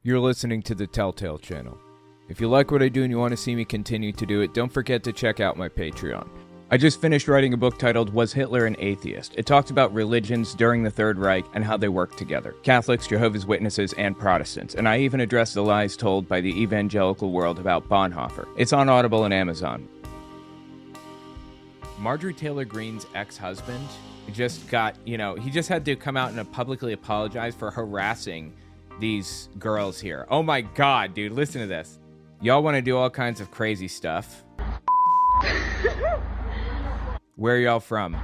You're listening to the Telltale channel. If you like what I do and you want to see me continue to do it, don't forget to check out my Patreon. I just finished writing a book titled Was Hitler an Atheist? It talks about religions during the Third Reich and how they work together. Catholics, Jehovah's Witnesses, and Protestants. And I even address the lies told by the evangelical world about Bonhoeffer. It's on Audible and Amazon. Marjorie Taylor Greene's ex-husband just got, he just had to come out and publicly apologize for harassing these girls here. Oh my God, dude, listen to this. Y'all want to do all kinds of crazy stuff. Where are y'all from?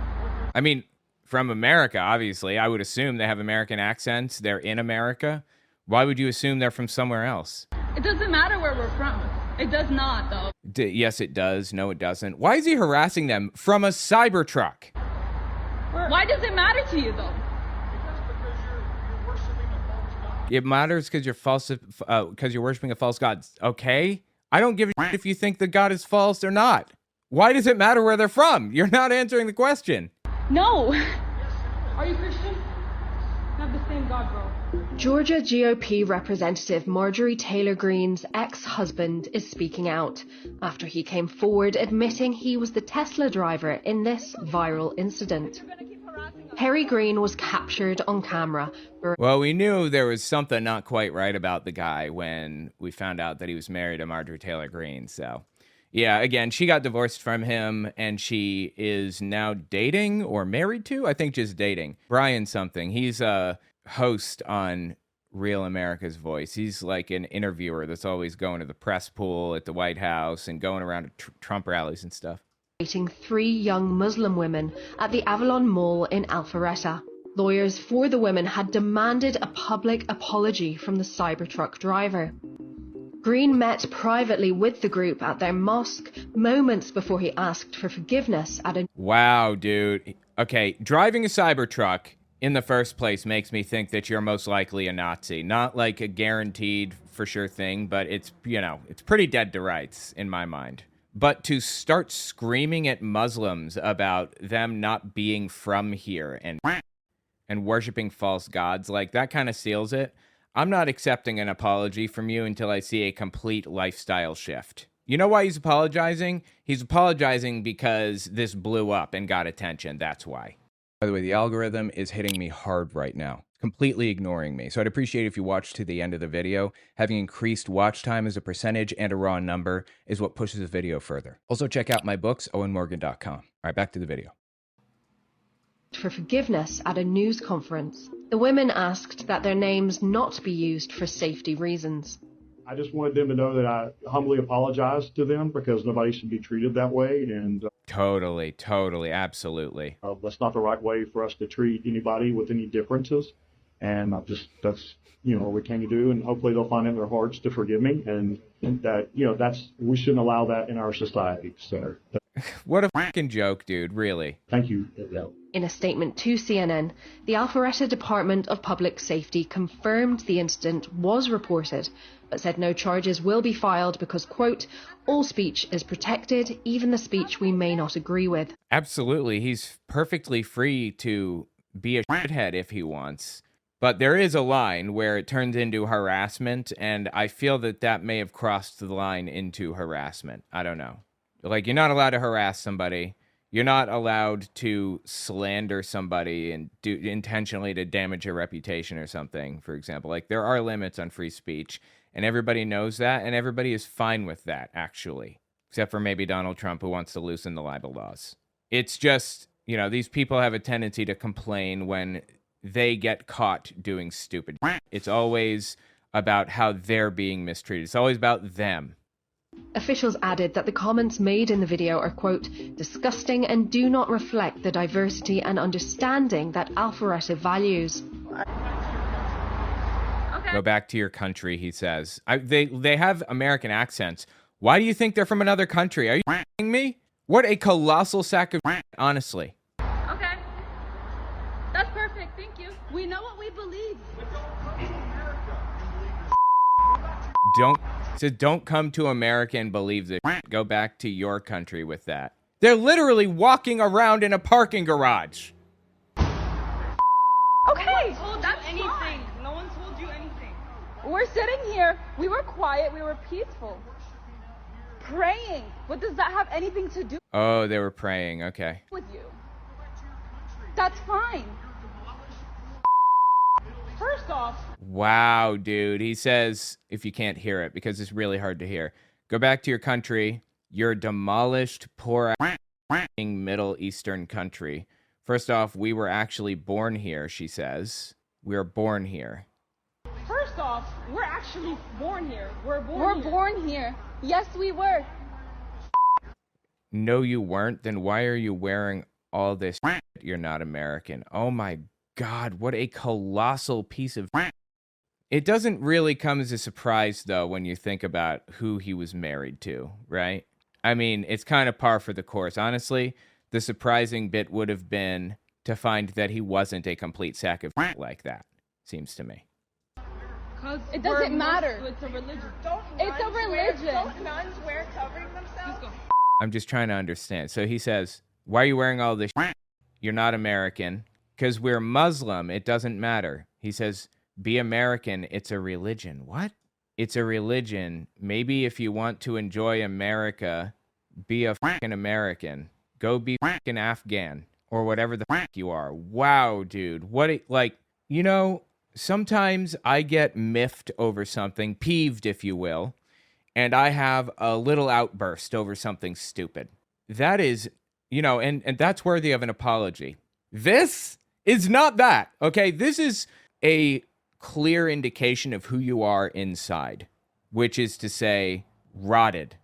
I mean, from America, obviously. I would assume they have American accents. They're in America. Why would you assume they're from somewhere else? It doesn't matter where we're from. It does not, though. Yes, it does. No, it doesn't. Why is he harassing them from a Cybertruck? Why does it matter to you, though? It matters because you're worshiping a false god. Okay? I don't give a shit if you think the god is false or not. Why does it matter where they're from? You're not answering the question. No. Are you Christian? Have the same God, bro. Georgia GOP Representative Marjorie Taylor Greene's ex-husband is speaking out after he came forward admitting he was the Tesla driver in this viral incident. Harry Greene was captured on camera. Well, we knew there was something not quite right about the guy when we found out that he was married to Marjorie Taylor Greene. So, yeah, again, she got divorced from him and she is now dating or married to, I think just dating, Brian something. He's a host on Real America's Voice. He's like an interviewer that's always going to the press pool at the White House and going around to Trump rallies and stuff. Three young Muslim women at the Avalon Mall in Alpharetta. Lawyers for the women had demanded a public apology from the Cybertruck driver. Greene met privately with the group at their mosque moments before he asked for forgiveness at a... Wow, dude. Okay, driving a Cybertruck in the first place makes me think that you're most likely a Nazi. Not like a guaranteed for sure thing, but it's, it's pretty dead to rights in my mind. But to start screaming at Muslims about them not being from here and worshiping false gods, like that kind of seals it. I'm not accepting an apology from you until I see a complete lifestyle shift. You know why he's apologizing? He's apologizing because this blew up and got attention. That's why. By the way, the algorithm is hitting me hard right now, completely ignoring me. So I'd appreciate if you watch to the end of the video. Having increased watch time as a percentage and a raw number is what pushes the video further. Also check out my books, owenmorgan.com. All right, back to the video. For forgiveness at a news conference. The women asked that their names not be used for safety reasons. I just wanted them to know that I humbly apologize to them because nobody should be treated that way. And Totally, absolutely. That's not the right way for us to treat anybody with any differences. And that's, what we can do. And hopefully they'll find in their hearts to forgive me. And that, we shouldn't allow that in our society. So what a fucking joke, dude, really. Thank you. In a statement to CNN, the Alpharetta Department of Public Safety confirmed the incident was reported, but said no charges will be filed because, quote, all speech is protected, even the speech we may not agree with. Absolutely. He's perfectly free to be a shithead if he wants. But there is a line where it turns into harassment, and I feel that may have crossed the line into harassment. I don't know. Like, you're not allowed to harass somebody. You're not allowed to slander somebody and do intentionally to damage their reputation or something, for example. Like, there are limits on free speech, and everybody knows that, and everybody is fine with that, actually. Except for maybe Donald Trump, who wants to loosen the libel laws. It's just, these people have a tendency to complain when they get caught doing stupid shit. It's always about how they're being mistreated. It's always about them. Officials added that the comments made in the video are, quote, disgusting and do not reflect the diversity and understanding that Alpharetta values. Okay. Go back to your country, he says. They have American accents. Why do you think they're from another country? Are you f***ing me? What a colossal sack of shit, honestly. Okay. That's perfect. Thank you. We know what we believe. Don't come to America and believe this. Go back to your country with that. They're literally walking around in a parking garage. Okay. No one told you anything. No one told you anything. We're sitting here. We were quiet. We were peaceful. Praying. What does that have anything to do Oh, they were praying. Okay. with you? That's fine. First off, Wow, dude. He says, if you can't hear it, because it's really hard to hear, go back to your country. You're a demolished, poor Middle Eastern country. First off, we were actually born here, she says. We were born here. first off, we're actually born here. We're Born here. Yes, we were. No, you weren't. Then why are you wearing all this? You're not American. Oh my God, what a colossal piece of. It doesn't really come as a surprise, though, when you think about who he was married to, right? I mean, it's kind of par for the course. Honestly, the surprising bit would have been to find that he wasn't a complete sack of like that, seems to me. It doesn't matter. It's a religion. It's a religion. Don't nuns wear covering themselves? I'm just trying to understand. So he says, why are you wearing all this? You're not American. Because we're Muslim, it doesn't matter. He says, be American, it's a religion. What? It's a religion. Maybe if you want to enjoy America, be a fucking American. Go be fucking Afghan. Or whatever the fuck you are. Wow, dude. Sometimes I get miffed over something, peeved, if you will, and I have a little outburst over something stupid. That is, and that's worthy of an apology. This is not that, okay? This is a clear indication of who you are inside, which is to say, rotted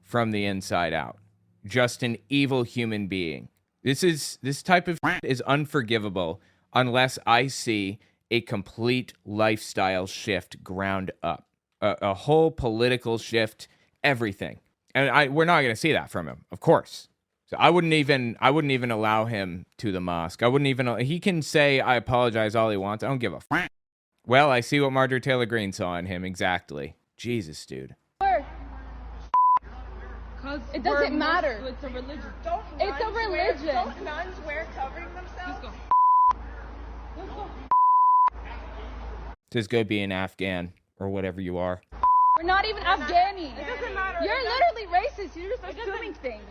from the inside out. Just an evil human being. This type of is unforgivable unless I see a complete lifestyle shift ground up. A whole political shift, everything. And we're not going to see that from him, of course. So I wouldn't even allow him to the mosque. He can say I apologize all he wants. I don't give a f. Well, I see what Marjorie Taylor Greene saw in him exactly. Jesus, dude. It doesn't matter. It's a religion. It's a religion. Don't nuns wear covering themselves? Let's go. Says go be an Afghan or whatever you are. We're not even Afghani. It doesn't matter. You're literally racist. You're just assuming things.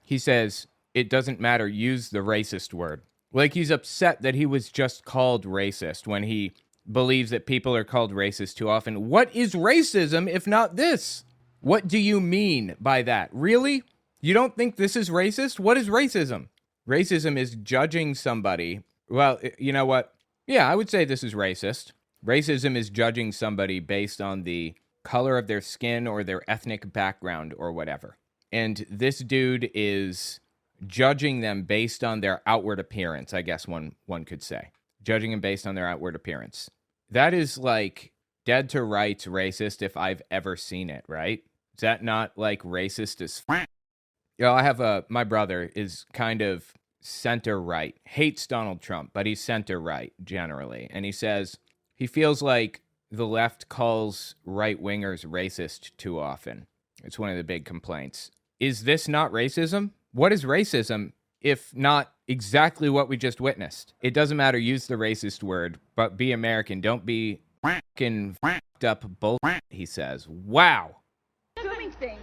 He says, it doesn't matter, use the racist word. Like he's upset that he was just called racist when he believes that people are called racist too often. What is racism if not this? What do you mean by that? Really? You don't think this is racist? What is racism? Racism is judging somebody. Well, you know what? Yeah, I would say this is racist. Racism is judging somebody based on the color of their skin or their ethnic background or whatever. And this dude is judging them based on their outward appearance, I guess one could say. Judging them based on their outward appearance. That is like dead to rights racist if I've ever seen it, right? Is that not like racist as f***? I have my brother is kind of center right, hates Donald Trump, but he's center right generally. And he says he feels like the left calls right wingers racist too often. It's one of the big complaints. Is this not racism? What is racism if not exactly what we just witnessed? It doesn't matter, use the racist word, but be American. Don't be fucking fucked up bull, he says. Wow. Assuming things.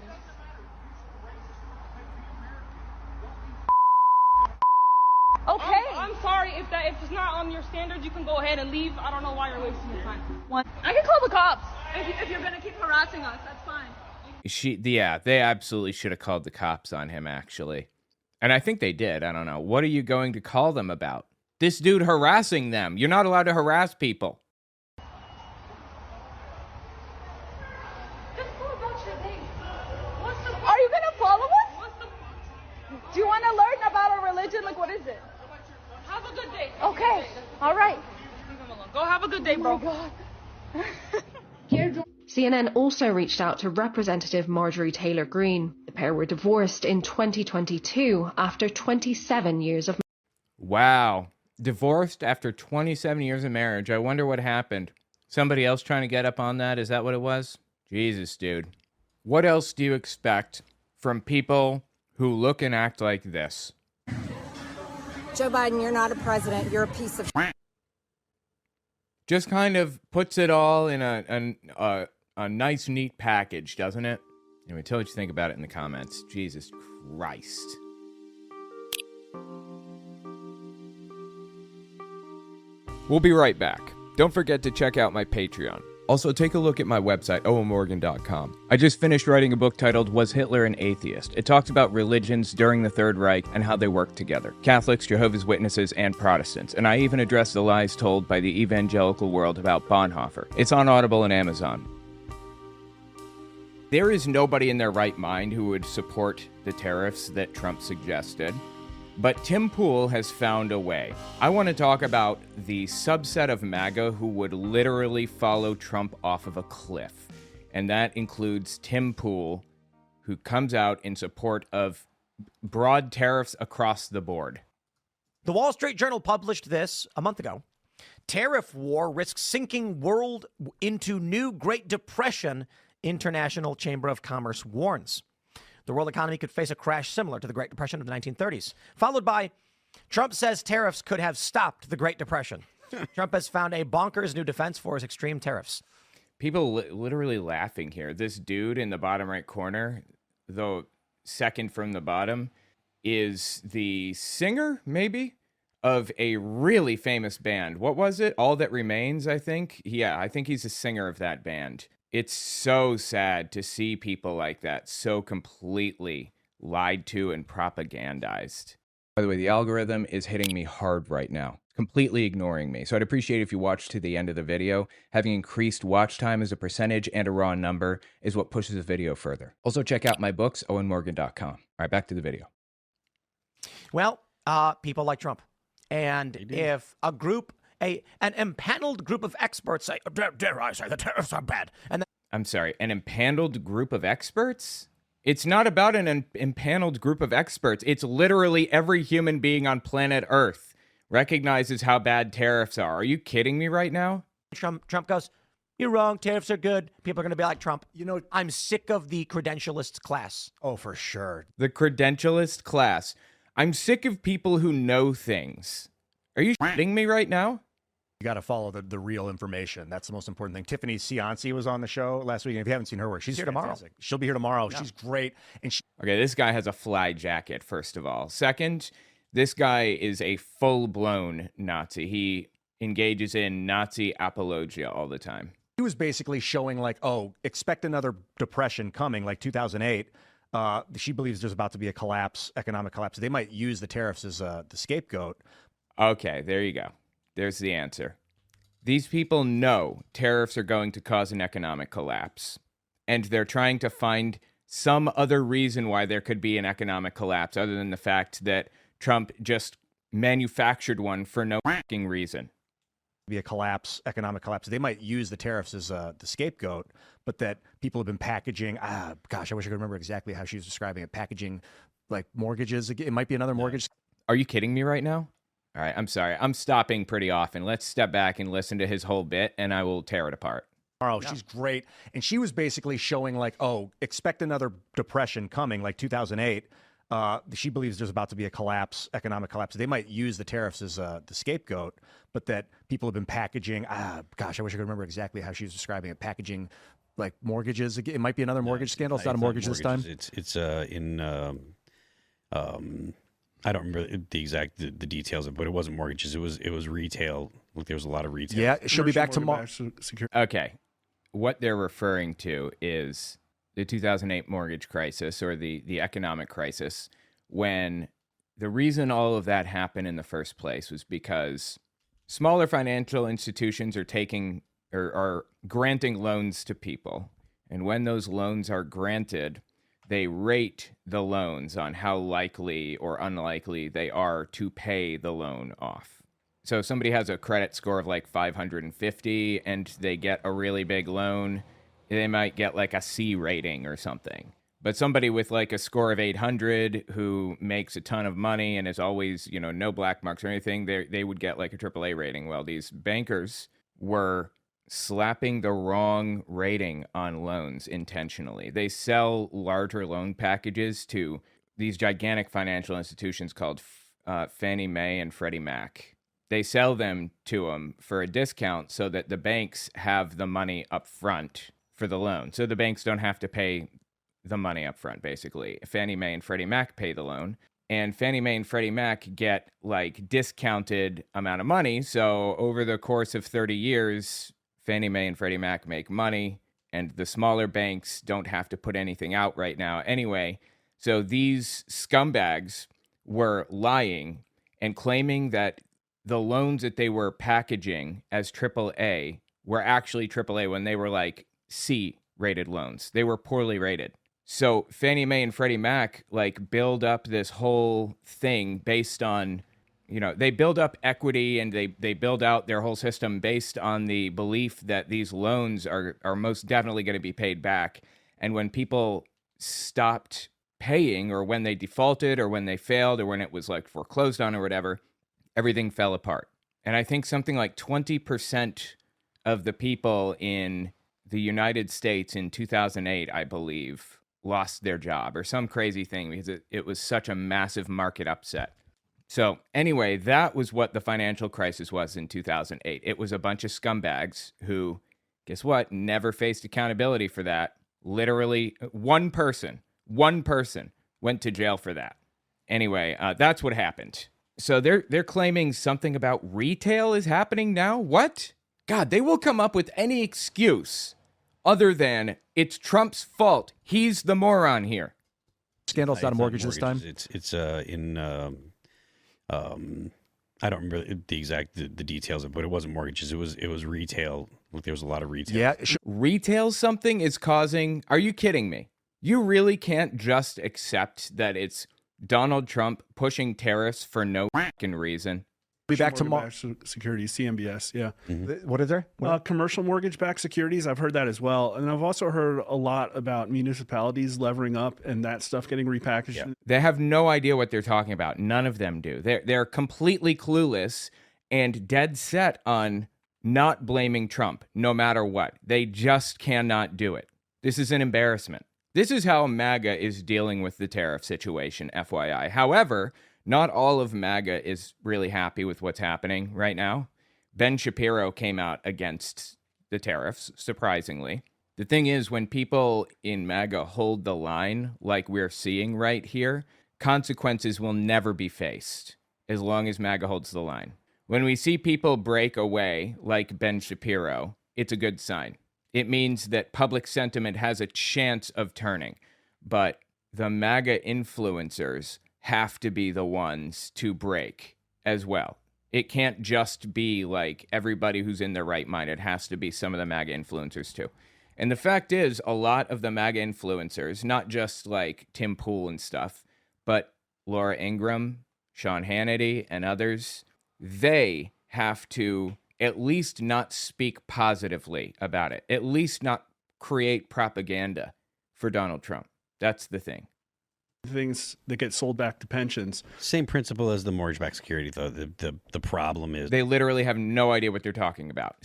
Okay. I'm sorry if it's not on your standards. You can go ahead and leave. I don't know why you're wasting your time. I can call the cops. If you're gonna keep harassing us, that's fine. They absolutely should have called the cops on him, actually. And I think they did. I don't know. What are you going to call them about? This dude harassing them. You're not allowed to harass people. Just go about your day. What's the Are you gonna follow us? What's the Do you want to learn about our religion? Like, what is it? Have a good day. Okay. All right. Leave him alone. Go have a good day, bro. God. CNN also reached out to Representative Marjorie Taylor Greene. The pair were divorced in 2022 after 27 years of Wow. Divorced after 27 years of marriage. I wonder what happened. Somebody else trying to get up on that? Is that what it was? Jesus, dude. What else do you expect from people who look and act like this? Joe Biden, you're not a president. You're a piece of Just kind of puts it all in a nice, neat package, doesn't it? Anyway, tell what you think about it in the comments. Jesus Christ. We'll be right back. Don't forget to check out my Patreon. Also, take a look at my website, owenmorgan.com. I just finished writing a book titled Was Hitler an Atheist? It talks about religions during the Third Reich and how they work together. Catholics, Jehovah's Witnesses, and Protestants. And I even address the lies told by the evangelical world about Bonhoeffer. It's on Audible and Amazon. There is nobody in their right mind who would support the tariffs that Trump suggested. But Tim Pool has found a way. I want to talk about the subset of MAGA who would literally follow Trump off of a cliff. And that includes Tim Pool, who comes out in support of broad tariffs across the board. The Wall Street Journal published this a month ago. Tariff war risks sinking world into new Great Depression, International Chamber of Commerce warns. The world economy could face a crash similar to the Great Depression of the 1930s, followed by Trump says tariffs could have stopped the Great Depression. Trump has found a bonkers new defense for his extreme tariffs. People literally laughing here. This dude in the bottom right corner, though second from the bottom, is the singer, maybe, of a really famous band. What was it? All That Remains, I think? Yeah, I think he's a singer of that band. It's so sad to see people like that so completely lied to and propagandized. By the way, the algorithm is hitting me hard right now, completely ignoring me. So I'd appreciate if you watch to the end of the video. Having increased watch time as a percentage and a raw number is what pushes the video further. Also check out my books, owenmorgan.com. All right, back to the video. Well, people like Trump. And if a group... an empaneled group of experts say, dare I say, the tariffs are bad. And I'm sorry, an empaneled group of experts? It's not about an empaneled group of experts. It's literally every human being on planet Earth recognizes how bad tariffs are. Are you kidding me right now? Trump goes, you're wrong, tariffs are good. People are going to be like Trump. You know, I'm sick of the credentialist class. Oh, for sure. The credentialist class. I'm sick of people who know things. Are you shitting me right now? You got to follow the real information. That's the most important thing. Tiffany Cianci was on the show last week. And if you haven't seen her work, she's here fantastic. Tomorrow. She'll be here tomorrow. Yeah. She's great. And Okay, this guy has a fly jacket, first of all. Second, this guy is a full-blown Nazi. He engages in Nazi apologia all the time. He was basically showing like, oh, expect another depression coming, like 2008. She believes there's about to be a collapse, economic collapse. They might use the tariffs as the scapegoat. Okay, there you go. There's the answer. These people know tariffs are going to cause an economic collapse, and they're trying to find some other reason why there could be an economic collapse other than the fact that Trump just manufactured one for no fucking reason. Be a collapse, economic collapse. They might use the tariffs as the scapegoat, but that people have been packaging. Gosh, I wish I could remember exactly how she was describing it. Packaging like mortgages. It might be another mortgage. Are you kidding me right now? All right, I'm sorry. I'm stopping pretty often. Let's step back and listen to his whole bit, and I will tear it apart. Tomorrow, she's great. And she was basically showing like, oh, expect another depression coming, like 2008. She believes there's about to be a collapse, economic collapse. They might use the tariffs as the scapegoat, but that people have been packaging. Gosh, I wish I could remember exactly how she was describing it. Packaging like mortgages. It might be another mortgage scandal. It's not a mortgage this time. It's I don't remember the exact the details, but it wasn't mortgages. It was retail. Like there was a lot of retail. Yeah, she'll be back tomorrow. Okay, what they're referring to is the 2008 mortgage crisis or the economic crisis, when the reason all of that happened in the first place was because smaller financial institutions are taking or are granting loans to people, and when those loans are granted, they rate the loans on how likely or unlikely they are to pay the loan off. So if somebody has a credit score of like 550 and they get a really big loan, they might get like a C rating or something. But somebody with like a score of 800 who makes a ton of money and is always, no black marks or anything, they would get like a AAA rating. Well, these bankers were slapping the wrong rating on loans intentionally. They sell larger loan packages to these gigantic financial institutions called Fannie Mae and Freddie Mac. They sell them to them for a discount so that the banks have the money up front for the loan. So the banks don't have to pay the money up front, basically. Fannie Mae and Freddie Mac pay the loan. And Fannie Mae and Freddie Mac get like discounted amount of money. So over the course of 30 years, Fannie Mae and Freddie Mac make money, and the smaller banks don't have to put anything out right now anyway. So these scumbags were lying and claiming that the loans that they were packaging as AAA were actually AAA when they were like C-rated loans. They were poorly rated. So Fannie Mae and Freddie Mac like build up this whole thing based on, you know, they build up equity and they build out their whole system based on the belief that these loans are most definitely going to be paid back. And when people stopped paying, or when they defaulted, or when they failed, or when it was like foreclosed on or whatever, everything fell apart. And I think something like 20% of the people in the United States in 2008, I believe, lost their job or some crazy thing because it was such a massive market upset. So anyway, that was what the financial crisis was in 2008. It was a bunch of scumbags who, guess what, never faced accountability for that. Literally one person went to jail for that. Anyway, that's what happened. So they're claiming something about retail is happening now? What? God, they will come up with any excuse other than it's Trump's fault. He's the moron here. Scandal's not a mortgage this time? It's in I don't remember the details of it, but it wasn't mortgages. It was retail. There was a lot of retail. Yeah. Retail something is causing... Are you kidding me? You really can't just accept that it's Donald Trump pushing tariffs for no fucking reason. Be back to mortgage-backed securities, CMBS, yeah. Mm-hmm. What is there? Commercial mortgage-backed securities, I've heard that as well. And I've also heard a lot about municipalities levering up and that stuff getting repackaged. Yeah. They have no idea what they're talking about. None of them do. They're completely clueless and dead set on not blaming Trump, no matter what. They just cannot do it. This is an embarrassment. This is how MAGA is dealing with the tariff situation, FYI. However, not all of MAGA is really happy with what's happening right now. Ben Shapiro came out against the tariffs, surprisingly. The thing is, when people in MAGA hold the line like we're seeing right here, consequences will never be faced as long as MAGA holds the line. When we see people break away like Ben Shapiro, it's a good sign. It means that public sentiment has a chance of turning. But the MAGA influencers have to be the ones to break as well. It can't just be like everybody who's in their right mind. It has to be some of the MAGA influencers too. And the fact is, a lot of the MAGA influencers, not just like Tim Pool and stuff, but Laura Ingraham, Sean Hannity, and others, they have to at least not speak positively about it, at least not create propaganda for Donald Trump. That's the thing. Things that get sold back to pensions. Same principle as the mortgage-backed security, though. The problem is they literally have no idea what they're talking about.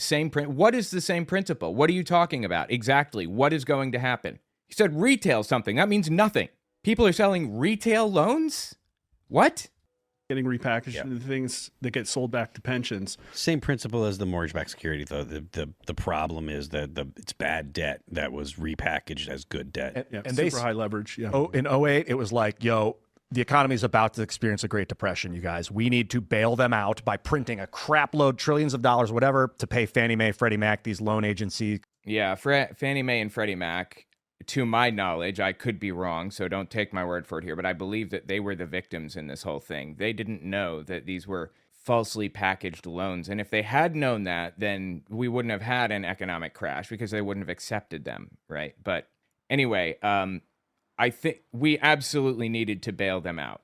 What is the same principle? What are you talking about? Exactly. What is going to happen? You said retail something. That means nothing. People are selling retail loans? What? Getting repackaged into things that get sold back to pensions. Same principle as the mortgage-backed security, though. The problem is that it's bad debt that was repackaged as good debt. And super high leverage. Yeah. Oh, in 08, it was like, yo, the economy is about to experience a Great Depression, you guys. We need to bail them out by printing a crap load, trillions of dollars, whatever, to pay Fannie Mae, Freddie Mac, these loan agencies. Yeah, Fannie Mae and Freddie Mac, to my knowledge, I could be wrong, so don't take my word for it here, but I believe that they were the victims in this whole thing. They didn't know that these were falsely packaged loans. And if they had known that, then we wouldn't have had an economic crash because they wouldn't have accepted them, right? But anyway, I think we absolutely needed to bail them out.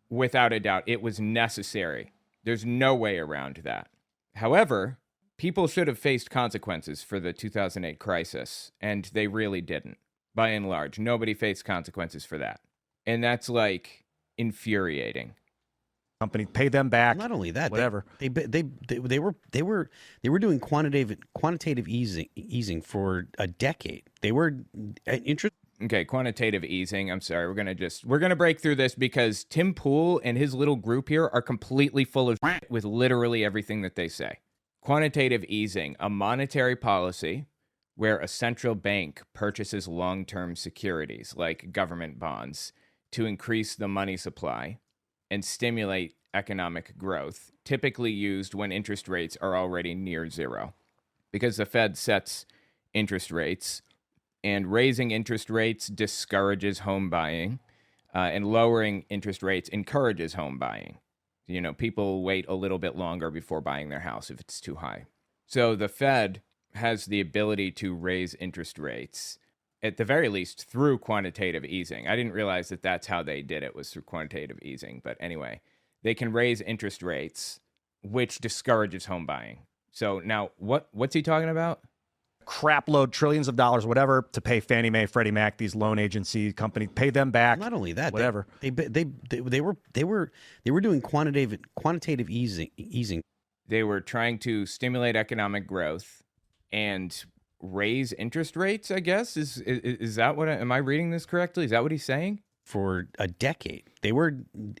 Without a doubt, it was necessary. There's no way around that. However, people should have faced consequences for the 2008 crisis, and they really didn't. By and large, nobody faced consequences for that. And that's like infuriating. Company pay them back. Not only that, whatever. They were doing quantitative easing for a decade. They were Okay, quantitative easing. I'm sorry. We're gonna break through this because Tim Pool and his little group here are completely full of shit with literally everything that they say. Quantitative easing, a monetary policy where a central bank purchases long-term securities like government bonds to increase the money supply and stimulate economic growth, typically used when interest rates are already near zero. Because the Fed sets interest rates, and raising interest rates discourages home buying, and lowering interest rates encourages home buying. You know, people wait a little bit longer before buying their house if it's too high. So the Fed has the ability to raise interest rates, at the very least, through quantitative easing. I didn't realize that that's how they did it, was through quantitative easing. But anyway, they can raise interest rates, which discourages home buying. So now, what's he talking about? Crap load, trillions of dollars, whatever, to pay Fannie Mae, Freddie Mac, these loan agency companies, pay them back. Not only that, whatever. They were doing quantitative easing. They were trying to stimulate economic growth and raise interest rates, I guess. Is that what am I reading this correctly? Is that what he's saying? For a decade,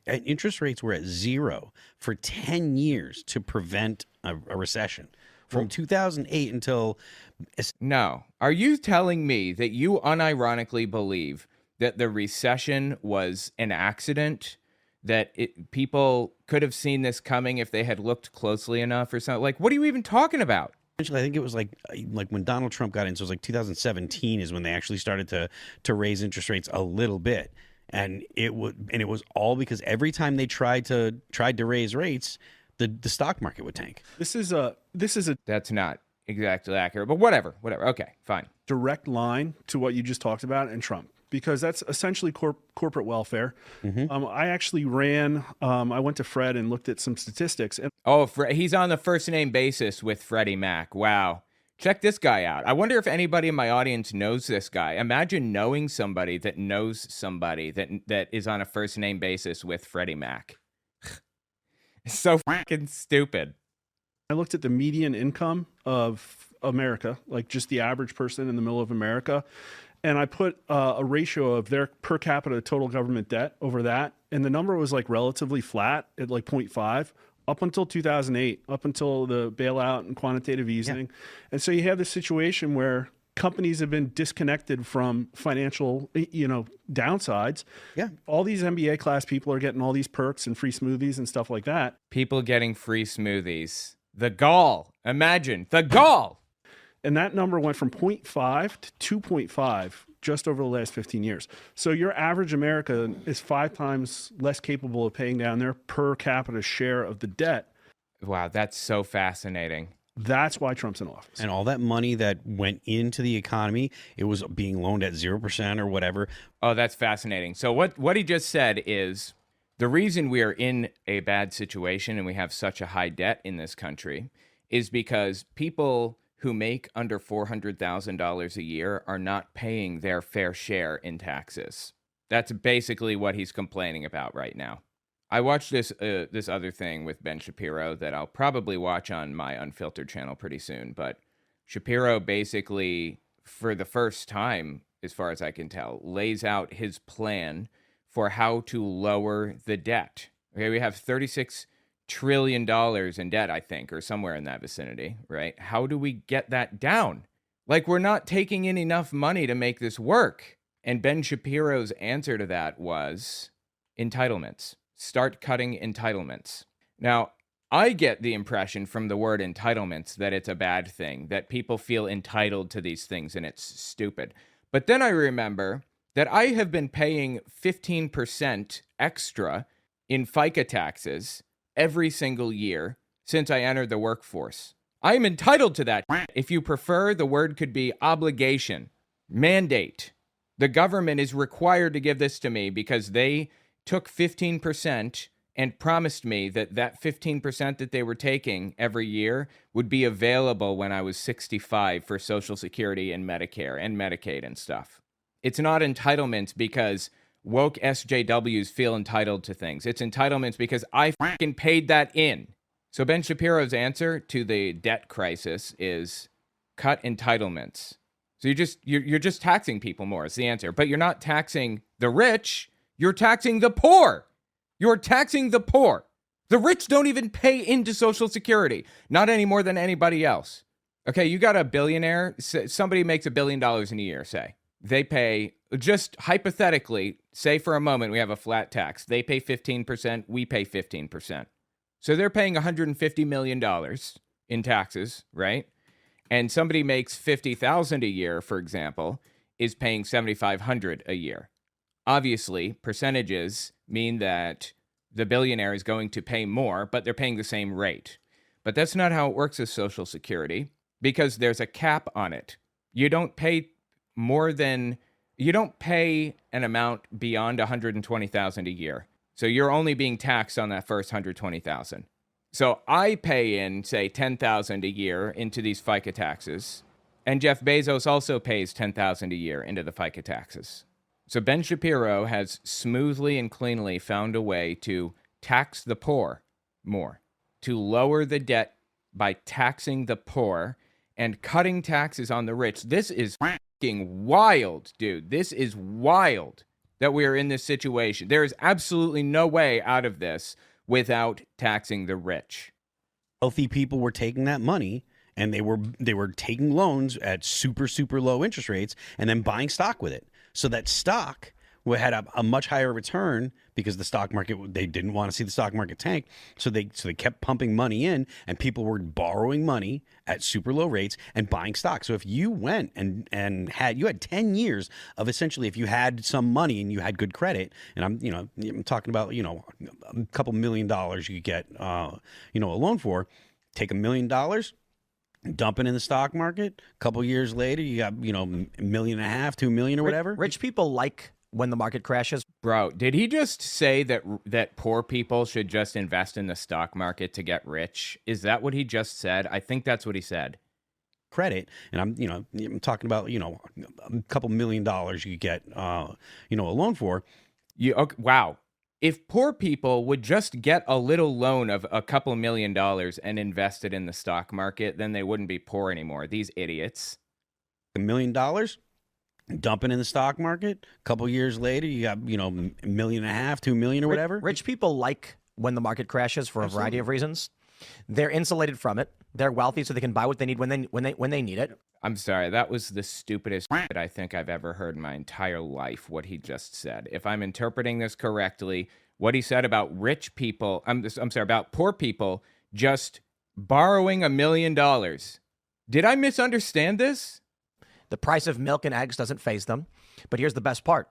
interest rates were at zero for 10 years to prevent a recession. From 2008 until... No. Are you telling me that you unironically believe that the recession was an accident? That people could have seen this coming if they had looked closely enough or something? Like, what are you even talking about? Actually, I think it was like when Donald Trump got in, so it was like 2017 is when they actually started to raise interest rates a little bit. And it was all because every time they tried to raise rates, the stock market would tank. This is a That's not exactly accurate, but whatever. Okay, fine. Direct line to what you just talked about and Trump, because that's essentially corporate welfare. Mm-hmm. I actually ran. I went to Fred and looked at some statistics. And he's on the first name basis with Freddie Mac. Wow. Check this guy out. I wonder if anybody in my audience knows this guy. Imagine knowing somebody that knows somebody that is on a first name basis with Freddie Mac. It's so fucking stupid. I looked at the median income of America, like just the average person in the middle of America, and I put a ratio of their per capita total government debt over that, and the number was like relatively flat at like 0.5 up until 2008, up until the bailout and quantitative easing. Yeah. And so you have this situation where companies have been disconnected from financial, downsides. Yeah. All these MBA class people are getting all these perks and free smoothies and stuff like that. People getting free smoothies. The gall. Imagine the gall. And that number went from 0.5 to 2.5 just over the last 15 years. So your average American is 5 times less capable of paying down their per capita share of the debt. Wow, that's so fascinating. That's why Trump's in office. And all that money that went into the economy, it was being loaned at 0% or whatever. Oh, that's fascinating. So what he just said is the reason we are in a bad situation and we have such a high debt in this country is because people who make under $400,000 a year are not paying their fair share in taxes. That's basically what he's complaining about right now. I watched this other thing with Ben Shapiro that I'll probably watch on my Unfiltered channel pretty soon. But Shapiro basically, for the first time, as far as I can tell, lays out his plan for how to lower the debt. Okay, we have $36 trillion in debt, I think, or somewhere in that vicinity, right? How do we get that down? Like, we're not taking in enough money to make this work. And Ben Shapiro's answer to that was entitlements. Start cutting entitlements. Now, I get the impression from the word entitlements that it's a bad thing, that people feel entitled to these things and it's stupid. But then I remember that I have been paying 15% extra in FICA taxes every single year since I entered the workforce. I am entitled to that. If you prefer, the word could be obligation, mandate. The government is required to give this to me because they took 15% and promised me that 15% that they were taking every year would be available when I was 65 for Social Security and Medicare and Medicaid and stuff. It's not entitlements because woke SJWs feel entitled to things. It's entitlements because I fucking paid that in. So Ben Shapiro's answer to the debt crisis is cut entitlements. So you're just taxing people more is the answer. But you're not taxing the rich. You're taxing the poor. You're taxing the poor. The rich don't even pay into Social Security, not any more than anybody else. Okay, you got a billionaire. Somebody makes $1 billion in a year, say. They pay, just hypothetically, say for a moment we have a flat tax. They pay 15%, we pay 15%. So they're paying $150 million in taxes, right? And somebody makes $50,000 a year, for example, is paying $7,500 a year. Obviously, percentages mean that the billionaire is going to pay more, but they're paying the same rate. But that's not how it works with Social Security, because there's a cap on it. You don't pay an amount beyond $120,000 a year. So you're only being taxed on that first $120,000. So I pay in, say, $10,000 a year into these FICA taxes, and Jeff Bezos also pays $10,000 a year into the FICA taxes. So Ben Shapiro has smoothly and cleanly found a way to tax the poor more, to lower the debt by taxing the poor and cutting taxes on the rich. This is fucking wild, dude. This is wild that we are in this situation. There is absolutely no way out of this without taxing the rich. Wealthy people were taking that money and they were taking loans at super, super low interest rates and then buying stock with it. So that stock had a much higher return because the stock market, they didn't want to see the stock market tank. So they kept pumping money in, and people were borrowing money at super low rates and buying stock. So if you went and had 10 years of essentially, if you had some money and you had good credit, and I'm talking about, a couple $1 million you could get, a loan for, take $1 million, dump it in the stock market. A couple years later, you got, $1.5 million, $2 million or whatever. Rich people like when the market crashes. Bro, did he just say that poor people should just invest in the stock market to get rich? Is that what he just said? I think that's what he said. Credit, and I'm talking about, a couple $1 million you could get, a loan for. Okay, wow. If poor people would just get a little loan of a couple $1 million and invest it in the stock market, then they wouldn't be poor anymore. These idiots. $1 million, dump it in the stock market. A couple years later, you got, $1.5 million, $2 million or whatever. Rich people like when the market crashes for a variety of reasons. They're insulated from it. They're wealthy, so they can buy what they need when they need it. I'm sorry, that was the stupidest shit I think I've ever heard in my entire life, what he just said. If I'm interpreting this correctly, what he said about rich people, I'm sorry, about poor people just borrowing $1 million. Did I misunderstand this? The price of milk and eggs doesn't faze them. But here's the best part.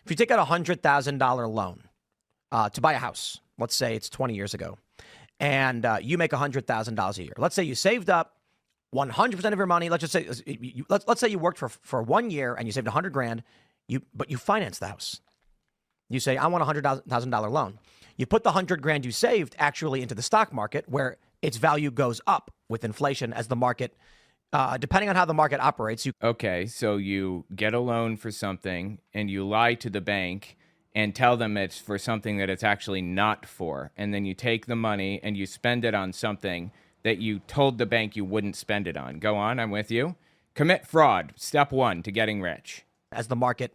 If you take out a $100,000 loan to buy a house, let's say it's 20 years ago, and you make $100,000 a year. Let's say you saved up 100% of your money. Let's just say let's say you worked for 1 year and you saved $100,000. But you financed the house. You say, I want a $100,000 loan. You put the $100,000 you saved actually into the stock market, where its value goes up with inflation as the market, depending on how the market operates. Okay, so you get a loan for something and you lie to the bank and tell them it's for something that it's actually not for. And then you take the money and you spend it on something that you told the bank you wouldn't spend it on. Go on, I'm with you. Commit fraud, step 1 to getting rich. As the market,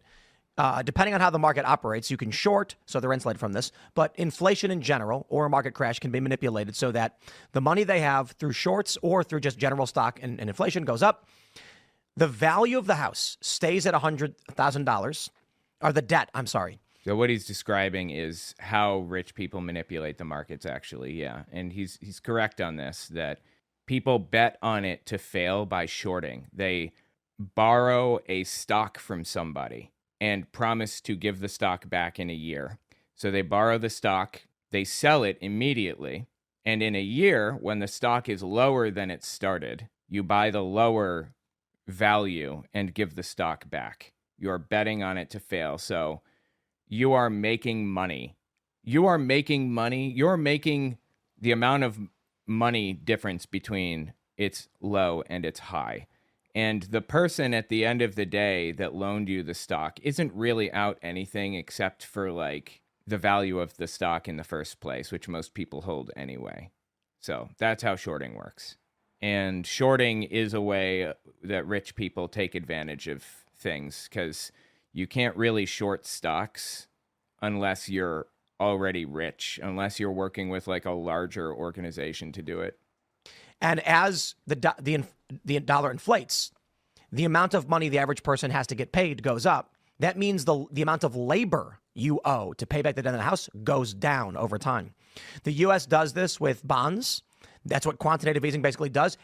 depending on how the market operates, you can short, so they're insulated from this, but inflation in general or a market crash can be manipulated so that the money they have through shorts or through just general stock and inflation goes up. The value of the house stays at $100,000, or the debt, I'm sorry. So what he's describing is how rich people manipulate the markets, actually, yeah. And he's correct on this, that people bet on it to fail by shorting. They borrow a stock from somebody and promise to give the stock back in a year. So they borrow the stock, they sell it immediately, and in a year, when the stock is lower than it started, you buy the lower value and give the stock back. You're betting on it to fail, so you are making money. You're making the amount of money difference between its low and its high. And the person at the end of the day that loaned you the stock isn't really out anything except for like the value of the stock in the first place, which most people hold anyway. So that's how shorting works. And shorting is a way that rich people take advantage of things, because you can't really short stocks unless you're already rich, unless you're working with like a larger organization to do it. And as the dollar inflates, the amount of money the average person has to get paid goes up. That means the amount of labor you owe to pay back the debt in the house goes down over time. The U.S. does this with bonds. That's what quantitative easing basically does.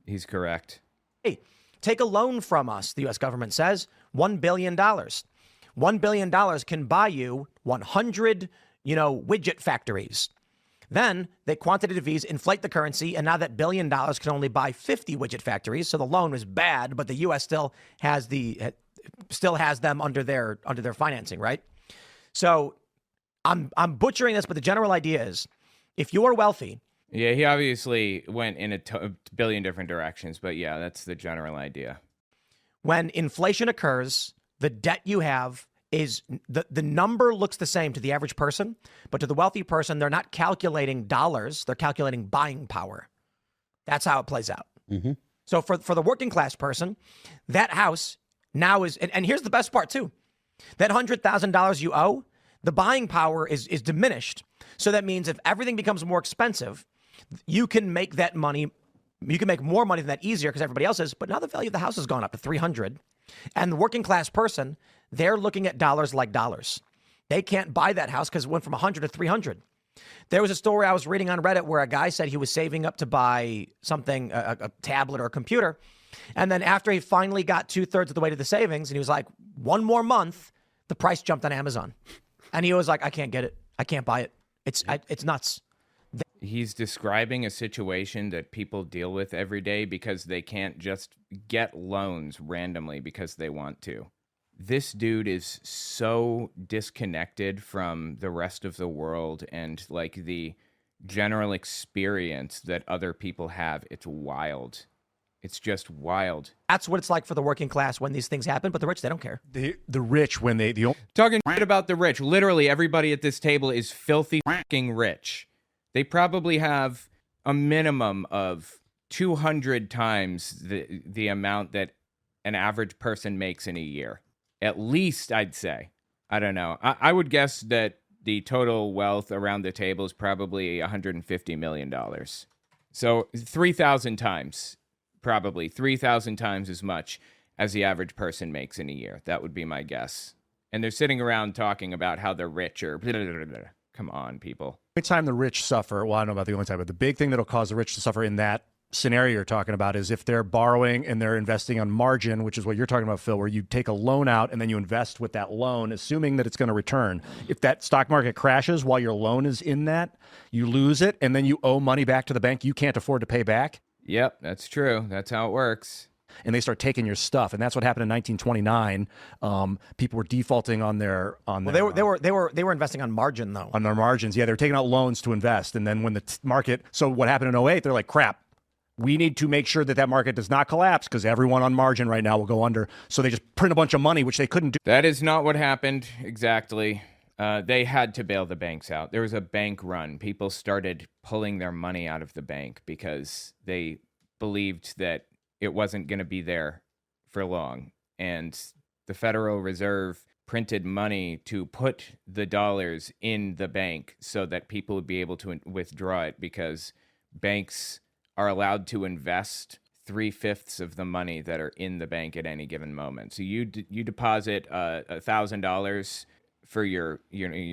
He's correct. Hey, take a loan from us, the U.S. government says, $1 billion. $1 billion can buy you 100, widget factories. Then they quantitative ease, inflate the currency, and now that $1 billion can only buy 50 widget factories. So the loan was bad, but the U.S. still has them under their financing, right? So I'm butchering this, but the general idea is, if you're wealthy. Yeah, he obviously went in a billion different directions, but yeah, that's the general idea. When inflation occurs, the debt you have is the number looks the same to the average person, but to the wealthy person, they're not calculating dollars, they're calculating buying power. That's how it plays out. Mm-hmm. So for the working class person, that house now is, and here's the best part too, that $100,000 you owe, the buying power is diminished. So that means if everything becomes more expensive, you can make that money, you can make more money than that easier because everybody else is, but now the value of the house has gone up to 300. And the working class person, they're looking at dollars like dollars. They can't buy that house because it went from 100 to 300. There was a story I was reading on Reddit where a guy said he was saving up to buy something, a tablet or a computer. And then after he finally got 2/3 of the way to the savings, and he was like, one more month, the price jumped on Amazon. And he was like, I can't get it. I can't buy it. It's nuts. He's describing a situation that people deal with every day because they can't just get loans randomly because they want to. This dude is so disconnected from the rest of the world and like the general experience that other people have. It's wild. It's just wild. That's what it's like for the working class when these things happen, but the rich, they don't care. The rich, when they... Talking shit about the rich. Literally, everybody at this table is filthy fucking rich. They probably have a minimum of 200 times the amount that an average person makes in a year. At least, I'd say. I don't know. I would guess that the total wealth around the table is probably $150 million. So 3,000 times, probably 3,000 times as much as the average person makes in a year. That would be my guess. And they're sitting around talking about how they're rich or blah, blah, blah, blah. Come on, people. The only time the rich suffer, well, I don't know about the only time, but the big thing that'll cause the rich to suffer in that scenario you're talking about is if they're borrowing and they're investing on margin, which is what you're talking about, Phil, where you take a loan out and then you invest with that loan, assuming that it's going to return. If that stock market crashes while your loan is in that, you lose it, and then you owe money back to the bank you can't afford to pay back. Yep, that's true. That's how it works. And they start taking your stuff, and that's what happened in 1929. People were defaulting on their they were investing on margin though. On their margins, yeah, they were taking out loans to invest, and then when the market. So what happened in 08? They're like, crap. We need to make sure that market does not collapse because everyone on margin right now will go under. So they just print a bunch of money, which they couldn't do. That is not what happened exactly. They had to bail the banks out. There was a bank run. People started pulling their money out of the bank because they believed that it wasn't going to be there for long. And the Federal Reserve printed money to put the dollars in the bank so that people would be able to withdraw it, because banks are allowed to invest 3/5 of the money that are in the bank at any given moment. So you deposit $1,000 for your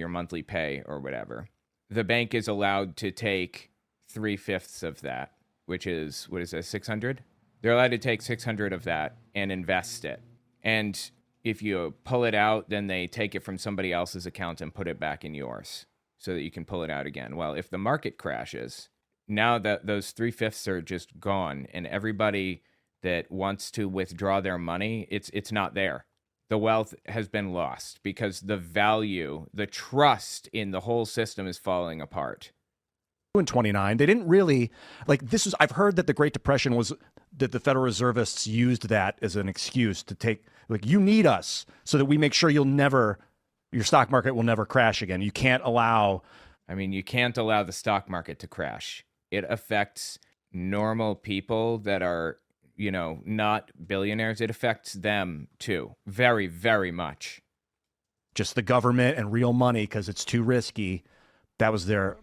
monthly pay or whatever. The bank is allowed to take 3/5 of that, which is, what is that, 600? They're allowed to take 600 of that and invest it. And if you pull it out, then they take it from somebody else's account and put it back in yours so that you can pull it out again. Well, if the market crashes, now that those 3/5 are just gone, and everybody that wants to withdraw their money, it's not there. The wealth has been lost because the value, the trust in the whole system is falling apart. In 29, they didn't really I've heard that the Great Depression was that the Federal Reservists used that as an excuse to take, you need us so that we make sure your stock market will never crash again. You can't allow the stock market to crash. It affects normal people that are, not billionaires. It affects them too. Very, very much. Just the government and real money because it's too risky. That was their...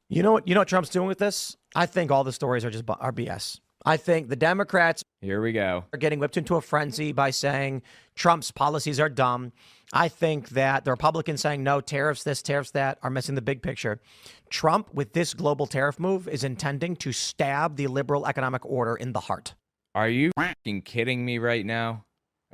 You know what Trump's doing with this? I think all the stories are BS. I think the Democrats Here we go. are getting whipped into a frenzy by saying Trump's policies are dumb. I think that the Republicans saying no, tariffs this, tariffs that, are missing the big picture. Trump, with this global tariff move, is intending to stab the liberal economic order in the heart. Are you fucking kidding me right now?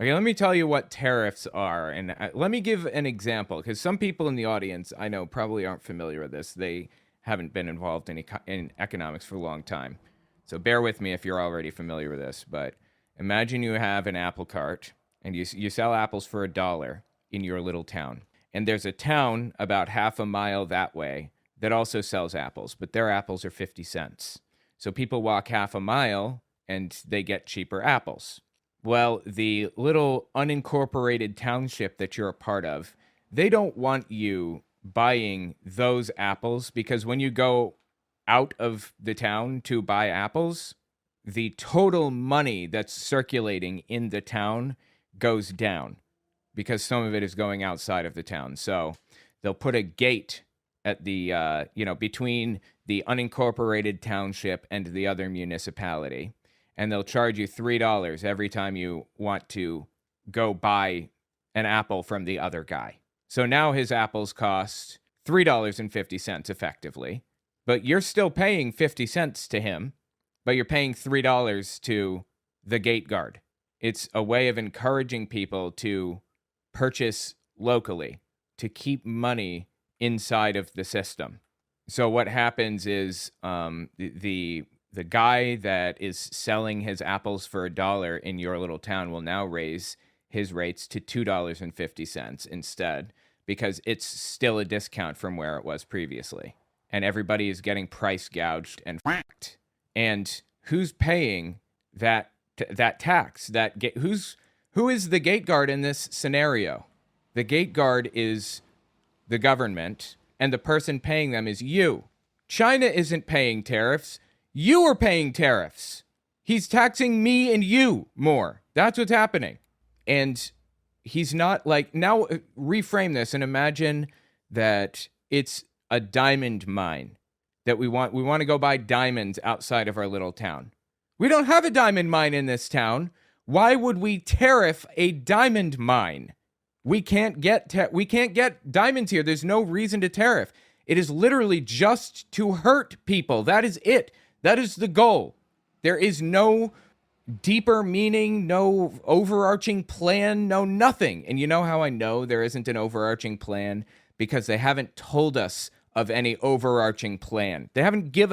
Okay, let me tell you what tariffs are. And let me give an example, because some people in the audience, I know, probably aren't familiar with this. They haven't been involved in economics for a long time. So bear with me if you're already familiar with this. But imagine you have an apple cart, and you sell apples for $1 in your little town. And there's a town about half a mile that way that also sells apples, but their apples are 50 cents. So people walk half a mile, and they get cheaper apples. Well, the little unincorporated township that you're a part of, they don't want you buying those apples, because when you go out of the town to buy apples, the total money that's circulating in the town goes down because some of it is going outside of the town. So they'll put a gate at the, between the unincorporated township and the other municipality, and they'll charge you $3 every time you want to go buy an apple from the other guy. So now his apples cost $3.50 effectively, but you're still paying 50 cents to him, but you're paying $3 to the gate guard. It's a way of encouraging people to purchase locally, to keep money inside of the system. So what happens is the guy that is selling his apples for $1 in your little town will now raise his rates to $2.50 instead, because it's still a discount from where it was previously. And everybody is getting price gouged and f***ed. And who's paying that tax? Who is the gate guard in this scenario? The gate guard is the government, and the person paying them is you. China isn't paying tariffs. You are paying tariffs. He's taxing me and you more. That's what's happening. And he's not now reframe this and imagine that it's a diamond mine that we want to go buy diamonds outside of our little town. We don't have a diamond mine in this town. Why would we tariff a diamond mine? We can't get diamonds here. There's no reason to tariff. It is literally just to hurt people. That is it. That is the goal. There is no deeper meaning, no overarching plan, no nothing. And you know how I know there isn't an overarching plan? Because they haven't told us of any overarching plan. They haven't given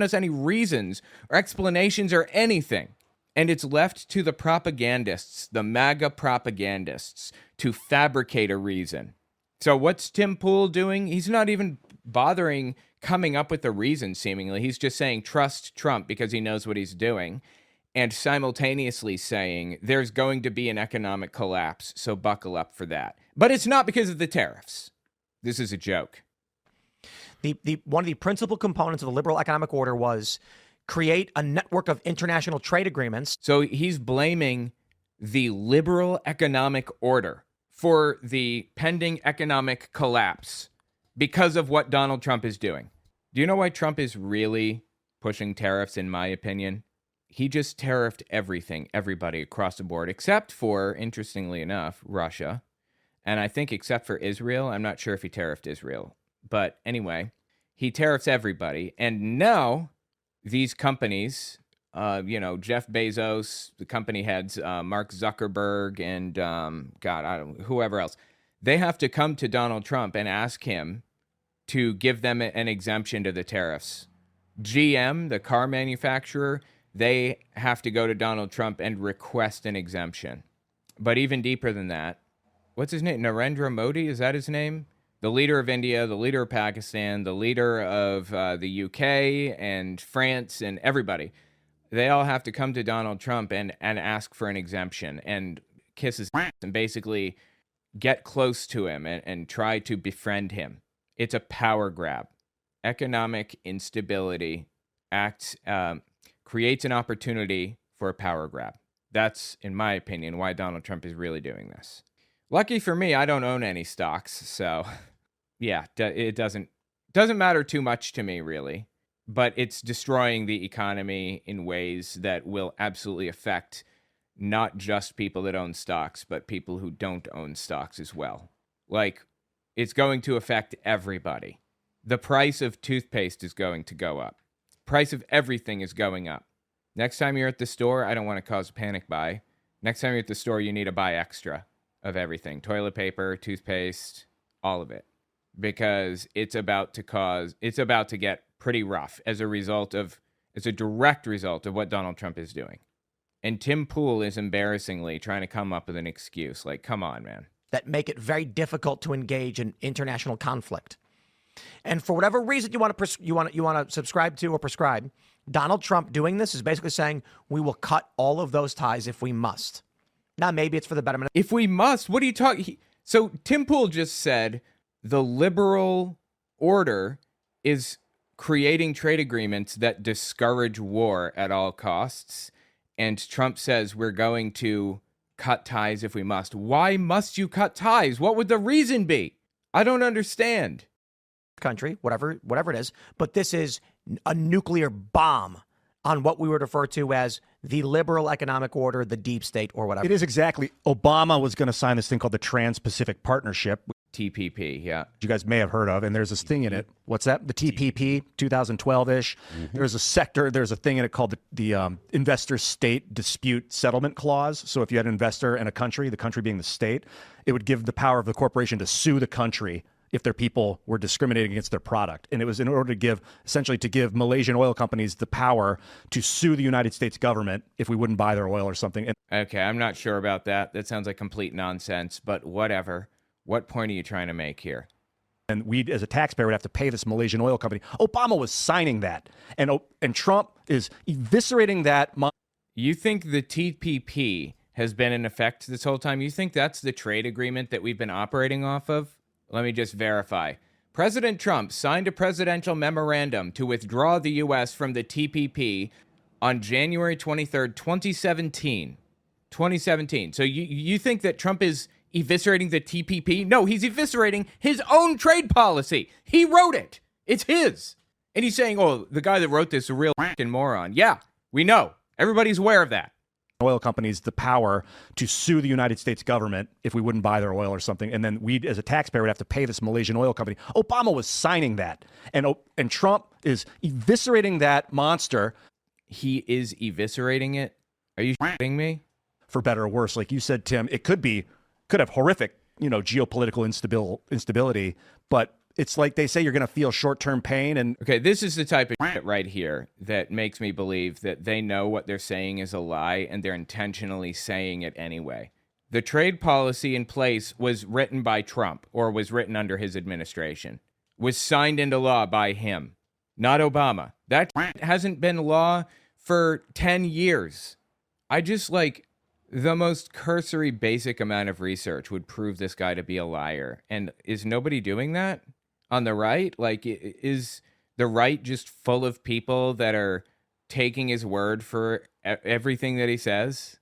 us any reasons or explanations or anything. And it's left to the propagandists, the MAGA propagandists, to fabricate a reason. So what's Tim Pool doing? He's not even bothering coming up with a reason, seemingly. He's just saying, trust Trump because he knows what he's doing, and simultaneously saying there's going to be an economic collapse, so buckle up for that. But it's not because of the tariffs. This is a joke. One of the principal components of the liberal economic order was create a network of international trade agreements. So he's blaming the liberal economic order for the pending economic collapse because of what Donald Trump is doing. Do you know why Trump is really pushing tariffs, in my opinion? He just tariffed everybody across the board, except for, interestingly enough, Russia. And I think except for Israel. I'm not sure if he tariffed Israel. But anyway, he tariffs everybody. And now these companies, Jeff Bezos, the company heads, Mark Zuckerberg, and whoever else, they have to come to Donald Trump and ask him to give them an exemption to the tariffs. GM, the car manufacturer, they have to go to Donald Trump and request an exemption. But even deeper than that, what's his name? Narendra Modi, is that his name? The leader of India, the leader of Pakistan, the leader of the UK and France and everybody. They all have to come to Donald Trump and ask for an exemption and kiss his ass and basically get close to him and try to befriend him. It's a power grab. Economic instability creates an opportunity for a power grab. That's, in my opinion, why Donald Trump is really doing this. Lucky for me, I don't own any stocks, so yeah, it doesn't matter too much to me, really. But it's destroying the economy in ways that will absolutely affect not just people that own stocks, but people who don't own stocks as well. Like, it's going to affect everybody. The price of toothpaste is going to go up. Price of everything is going up. Next time you're at the store, I don't want to cause a panic buy. Next time you're at the store, you need to buy extra of everything. Toilet paper, toothpaste, all of it. Because it's about to get pretty rough as a direct result of what Donald Trump is doing. And Tim Pool is embarrassingly trying to come up with an excuse. Like, come on, man. That make it very difficult to engage in international conflict. And for whatever reason you want to subscribe to or prescribe, Donald Trump doing this is basically saying we will cut all of those ties if we must. Now, maybe it's for the betterment. If we must, what are you talking? So Tim Pool just said the liberal order is creating trade agreements that discourage war at all costs. And Trump says we're going to cut ties if we must. Why must you cut ties? What would the reason be? I don't understand. Country, whatever it is, but this is a nuclear bomb on what we would refer to as the liberal economic order, the deep state, or whatever. It is exactly. Obama was going to sign this thing called the Trans-Pacific Partnership. TPP, yeah. You guys may have heard of, and there's this thing in it. What's that? The TPP, 2012-ish. Mm-hmm. There's a thing in it called the Investor State Dispute Settlement Clause. So if you had an investor and a country, the country being the state, it would give the power of the corporation to sue the country if their people were discriminating against their product. And it was in order to give Malaysian oil companies the power to sue the United States government if we wouldn't buy their oil or something. Okay, I'm not sure about that. That sounds like complete nonsense, but whatever. What point are you trying to make here? And we, as a taxpayer, would have to pay this Malaysian oil company. Obama was signing that. And Trump is eviscerating that. You think the TPP has been in effect this whole time? You think that's the trade agreement that we've been operating off of? Let me just verify. President Trump signed a presidential memorandum to withdraw the U.S. from the TPP on January 23rd, 2017. 2017. So you think that Trump is eviscerating the TPP? No, he's eviscerating his own trade policy. He wrote it. It's his. And he's saying, oh, the guy that wrote this is a real fucking moron. Yeah, we know. Everybody's aware of that. Oil companies the power to sue the United States government if we wouldn't buy their oil or something. And then we, as a taxpayer, would have to pay this Malaysian oil company. Obama was signing that. And Trump is eviscerating that monster. He is eviscerating it? Are you shitting me? For better or worse. Like you said, Tim, it could have horrific, geopolitical instability, but it's like they say you're going to feel short-term pain. And okay, this is the type of shit right here that makes me believe that they know what they're saying is a lie and they're intentionally saying it anyway. The trade policy in place was written by Trump, or was written under his administration, was signed into law by him, not Obama. That hasn't been law for 10 years. I just the most cursory basic amount of research would prove this guy to be a liar. And is nobody doing that? On the right? Is the right just full of people that are taking his word for everything that he says?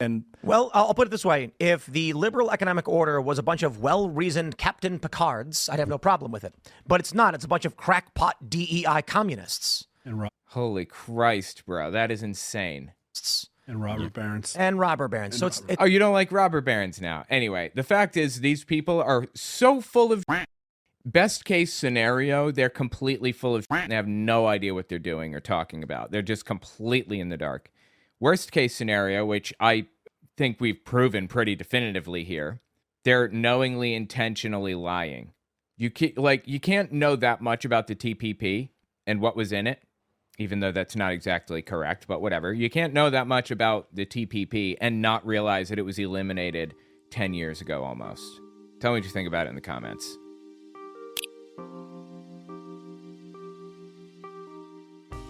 And well, I'll put it this way. If the liberal economic order was a bunch of well-reasoned Captain Picards, I'd have no problem with it. But it's not. It's a bunch of crackpot DEI communists. Holy Christ, bro. That is insane. And robber barons. So it's oh, you don't like robber barons now. Anyway, the fact is these people are so full of best case scenario, they're completely full of and they have no idea what they're doing or talking about. They're just completely in the dark. Worst case scenario, which I think we've proven pretty definitively here, they're knowingly, intentionally lying. You can't know that much about the TPP and what was in it, even though that's not exactly correct, but whatever. You can't know that much about the TPP and not realize that it was eliminated 10 years ago almost. Tell me what you think about it in the comments.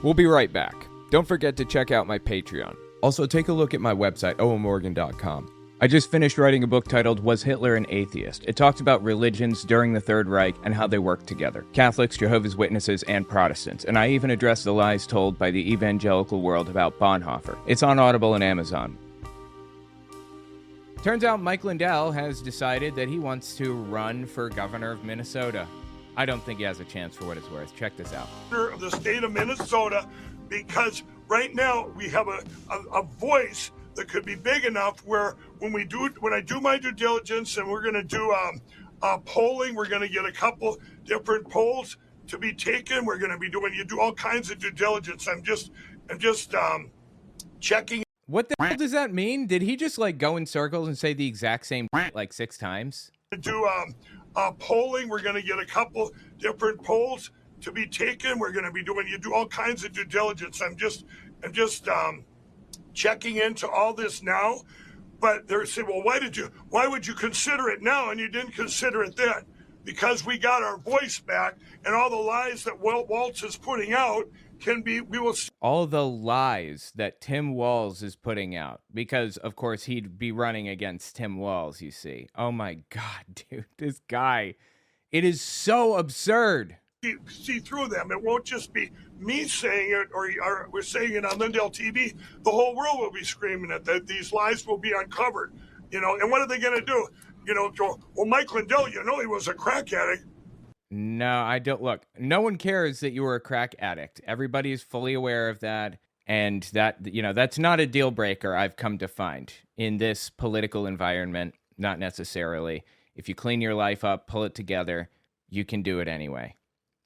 We'll be right back. Don't forget to check out my Patreon. Also, take a look at my website, owenmorgan.com. I just finished writing a book titled Was Hitler an Atheist? It talks about religions during the Third Reich and how they work together. Catholics, Jehovah's Witnesses, and Protestants. And I even address the lies told by the evangelical world about Bonhoeffer. It's on Audible and Amazon. Turns out Mike Lindell has decided that he wants to run for governor of Minnesota. I don't think he has a chance for what it's worth. Check this out. Of the state of Minnesota, because right now we have a voice that could be big enough where when I do my due diligence and we're going to do polling, we're going to get a couple different polls to be taken. We're going to be doing, you do all kinds of due diligence. I'm just checking. What the hell does that mean? Did he just like go in circles and say the exact same like 6 times? To do polling, we're going to get a couple different polls to be taken. We're going to be doing, you do all kinds of due diligence. I'm just checking into all this now, but they're saying, well, why would you consider it now and you didn't consider it then? Because we got our voice back, and all the lies that Waltz is putting out all the lies that Tim Walz is putting out, because of course he'd be running against Tim Walz, you see. Oh my God, dude, this guy, it is so absurd. See through them. It won't just be me saying it, or we're saying it on Lindell TV. The whole world will be screaming it, that these lies will be uncovered, and what are they going to do? Well, Mike Lindell, he was a crack addict. No, I don't. Look, no one cares that you were a crack addict. Everybody is fully aware of that. And that's not a deal breaker, I've come to find. In this political environment, not necessarily. If you clean your life up, pull it together, you can do it anyway.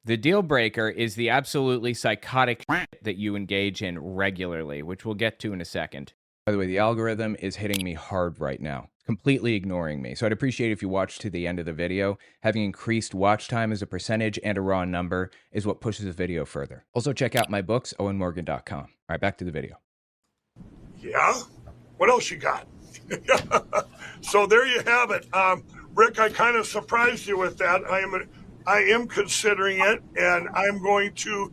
The deal breaker is the absolutely psychotic shit that you engage in regularly, which we'll get to in a second. By the way, the algorithm is hitting me hard right now, completely ignoring me. So I'd appreciate if you watch to the end of the video. Having increased watch time as a percentage and a raw number is what pushes the video further. Also check out my books, owenmorgan.com. All right, back to the video. Yeah? What else you got? So there you have it. Rick, I kind of surprised you with that. I am considering it, and I'm going to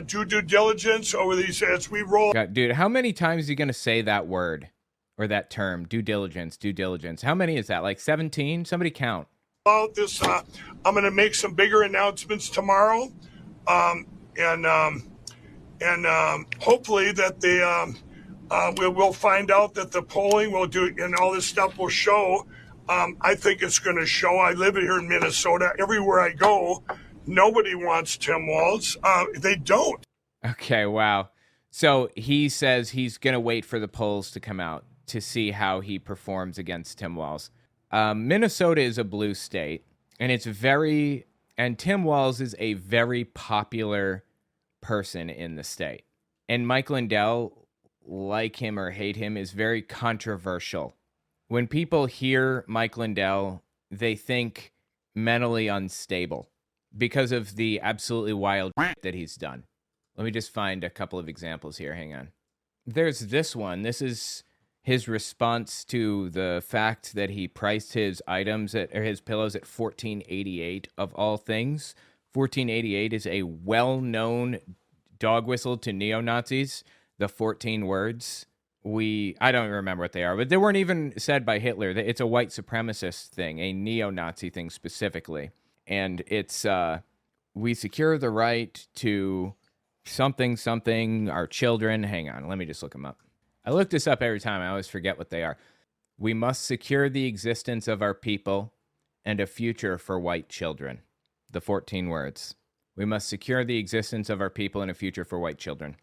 do due diligence over these as we roll. God, dude, how many times are you going to say that word or that term, due diligence, due diligence? How many is that, like 17? Somebody count. About this, I'm going to make some bigger announcements tomorrow, and hopefully that we'll find out that the polling will do, and all this stuff will show. I think it's going to show. I live here in Minnesota. Everywhere I go, nobody wants Tim Walz. They don't. Okay, wow. So he says he's going to wait for the polls to come out to see how he performs against Tim Walz. Minnesota is a blue state, and Tim Walz is a very popular person in the state. And Mike Lindell, like him or hate him, is very controversial. When people hear Mike Lindell, they think mentally unstable because of the absolutely wild shit that he's done. Let me just find a couple of examples here. Hang on. There's this one. This is his response to the fact that he priced his his pillows at $14.88 of all things. $14.88 is a well-known dog whistle to neo-Nazis. The 14 words. I don't remember what they are, but they weren't even said by Hitler. It's a white supremacist thing, a neo-Nazi thing specifically. And it's, we secure the right to something, our children. Hang on, let me just look them up. I look this up every time. I always forget what they are. We must secure the existence of our people and a future for white children. The 14 words. We must secure the existence of our people and a future for white children.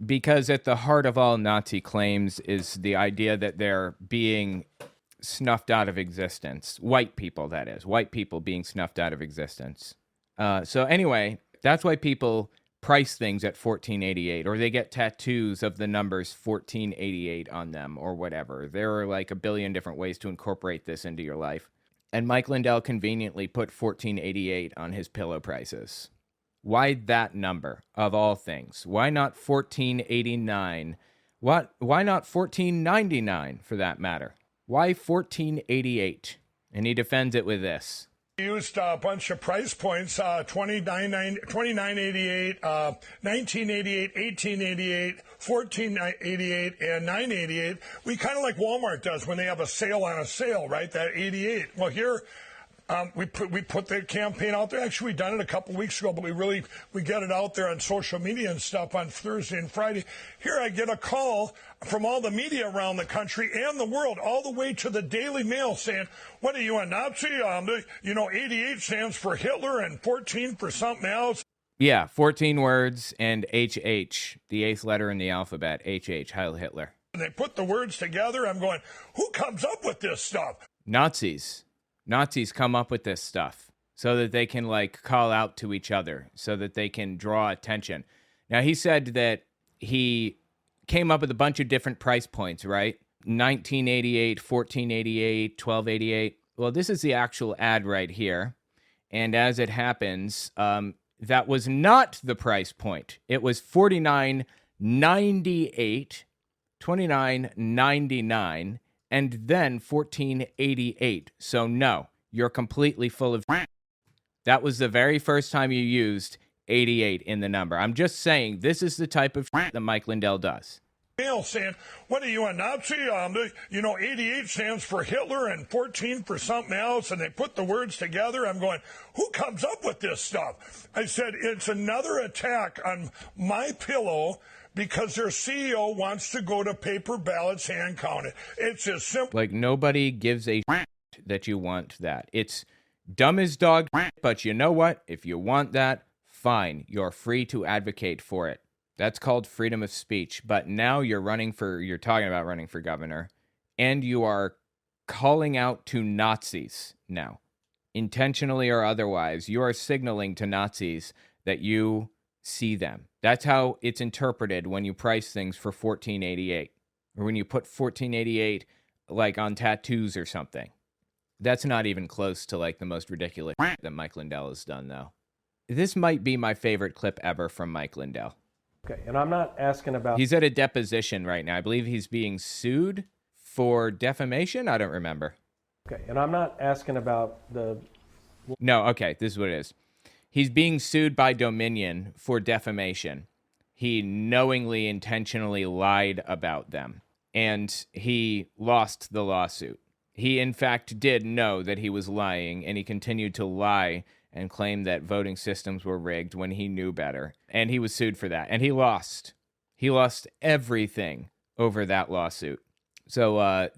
Because at the heart of all Nazi claims is the idea that they're being snuffed out of existence. White people, that is. White people being snuffed out of existence. So anyway, that's why people price things at $14.88, or they get tattoos of the numbers 1488 on them, or whatever. There are like a billion different ways to incorporate this into your life. And Mike Lindell conveniently put 1488 on his pillow prices. Why that number, of all things? Why not 1489? Why not 1499, for that matter? Why 1488? And he defends it with this. Used a bunch of price points, $29.88, $19.88, $18.88, $14.88, and $9.88. We kind of like Walmart does when they have a sale on a sale, right? That 88. Well, here we put the campaign out there. Actually, we done it a couple weeks ago, but we get it out there on social media and stuff on Thursday and Friday. Here I get a call from all the media around the country and the world, all the way to the Daily Mail saying, what are you, a Nazi? 88 stands for Hitler and 14 for something else. Yeah, 14 words and HH, the 8th letter in the alphabet, HH, Heil Hitler. And they put the words together. I'm going, who comes up with this stuff? Nazis come up with this stuff so that they can call out to each other, so that they can draw attention. Now, he said that he came up with a bunch of different price points, right? 1988, 1488, 1288. Well, this is the actual ad right here. And as it happens, that was not the price point. It was $49.98, $29.99, and then $14.88. So no, you're completely full of. That was the very first time you used 88 in the number. I'm just saying this is the type of that Mike Lindell does. Saying, what are you, a Nazi? 88 stands for Hitler and 14 for something else, and they put the words together. I'm going, who comes up with this stuff? I said, it's another attack on MyPillow because their CEO wants to go to paper ballots hand counted. It's as simple. Like, nobody gives a that you want that. It's dumb as dog, but you know what? If you want that, fine. You're free to advocate for it. That's called freedom of speech. But now you're talking about running for governor, and you are calling out to Nazis now. Intentionally or otherwise, you are signaling to Nazis that you see them. That's how it's interpreted when you price things for $14.88, or when you put $14.88 on tattoos or something. That's not even close to the most ridiculous that Mike Lindell has done, though. This might be my favorite clip ever from Mike Lindell. Okay, and I'm not asking about... He's at a deposition right now. I believe he's being sued for defamation. I don't remember. Okay, and I'm not asking about the... No, okay, this is what it is. He's being sued by Dominion for defamation. He knowingly, intentionally lied about them, and he lost the lawsuit. He, in fact, did know that he was lying, and he continued to lie and claim that voting systems were rigged when he knew better. And he was sued for that. And he lost. He lost everything over that lawsuit. So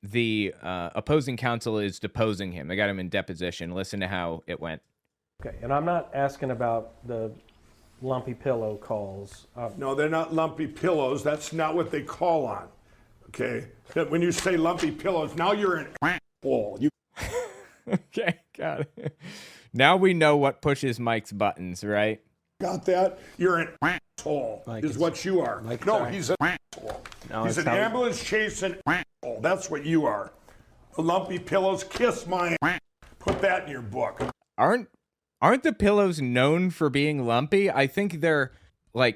the opposing counsel is deposing him. They got him in deposition. Listen to how it went. Okay, and I'm not asking about the lumpy pillow calls. No, they're not lumpy pillows. That's not what they call on. Okay? When you say lumpy pillows, now you're an asshole. Okay, got it. Now we know what pushes Mike's buttons, right? Got that? You're an asshole, is what you are. No, he's an asshole. No, he's an ambulance chasing asshole. That's what you are. The lumpy pillows, kiss my ass. Put that in your book. Aren't the pillows known for being lumpy? I think they're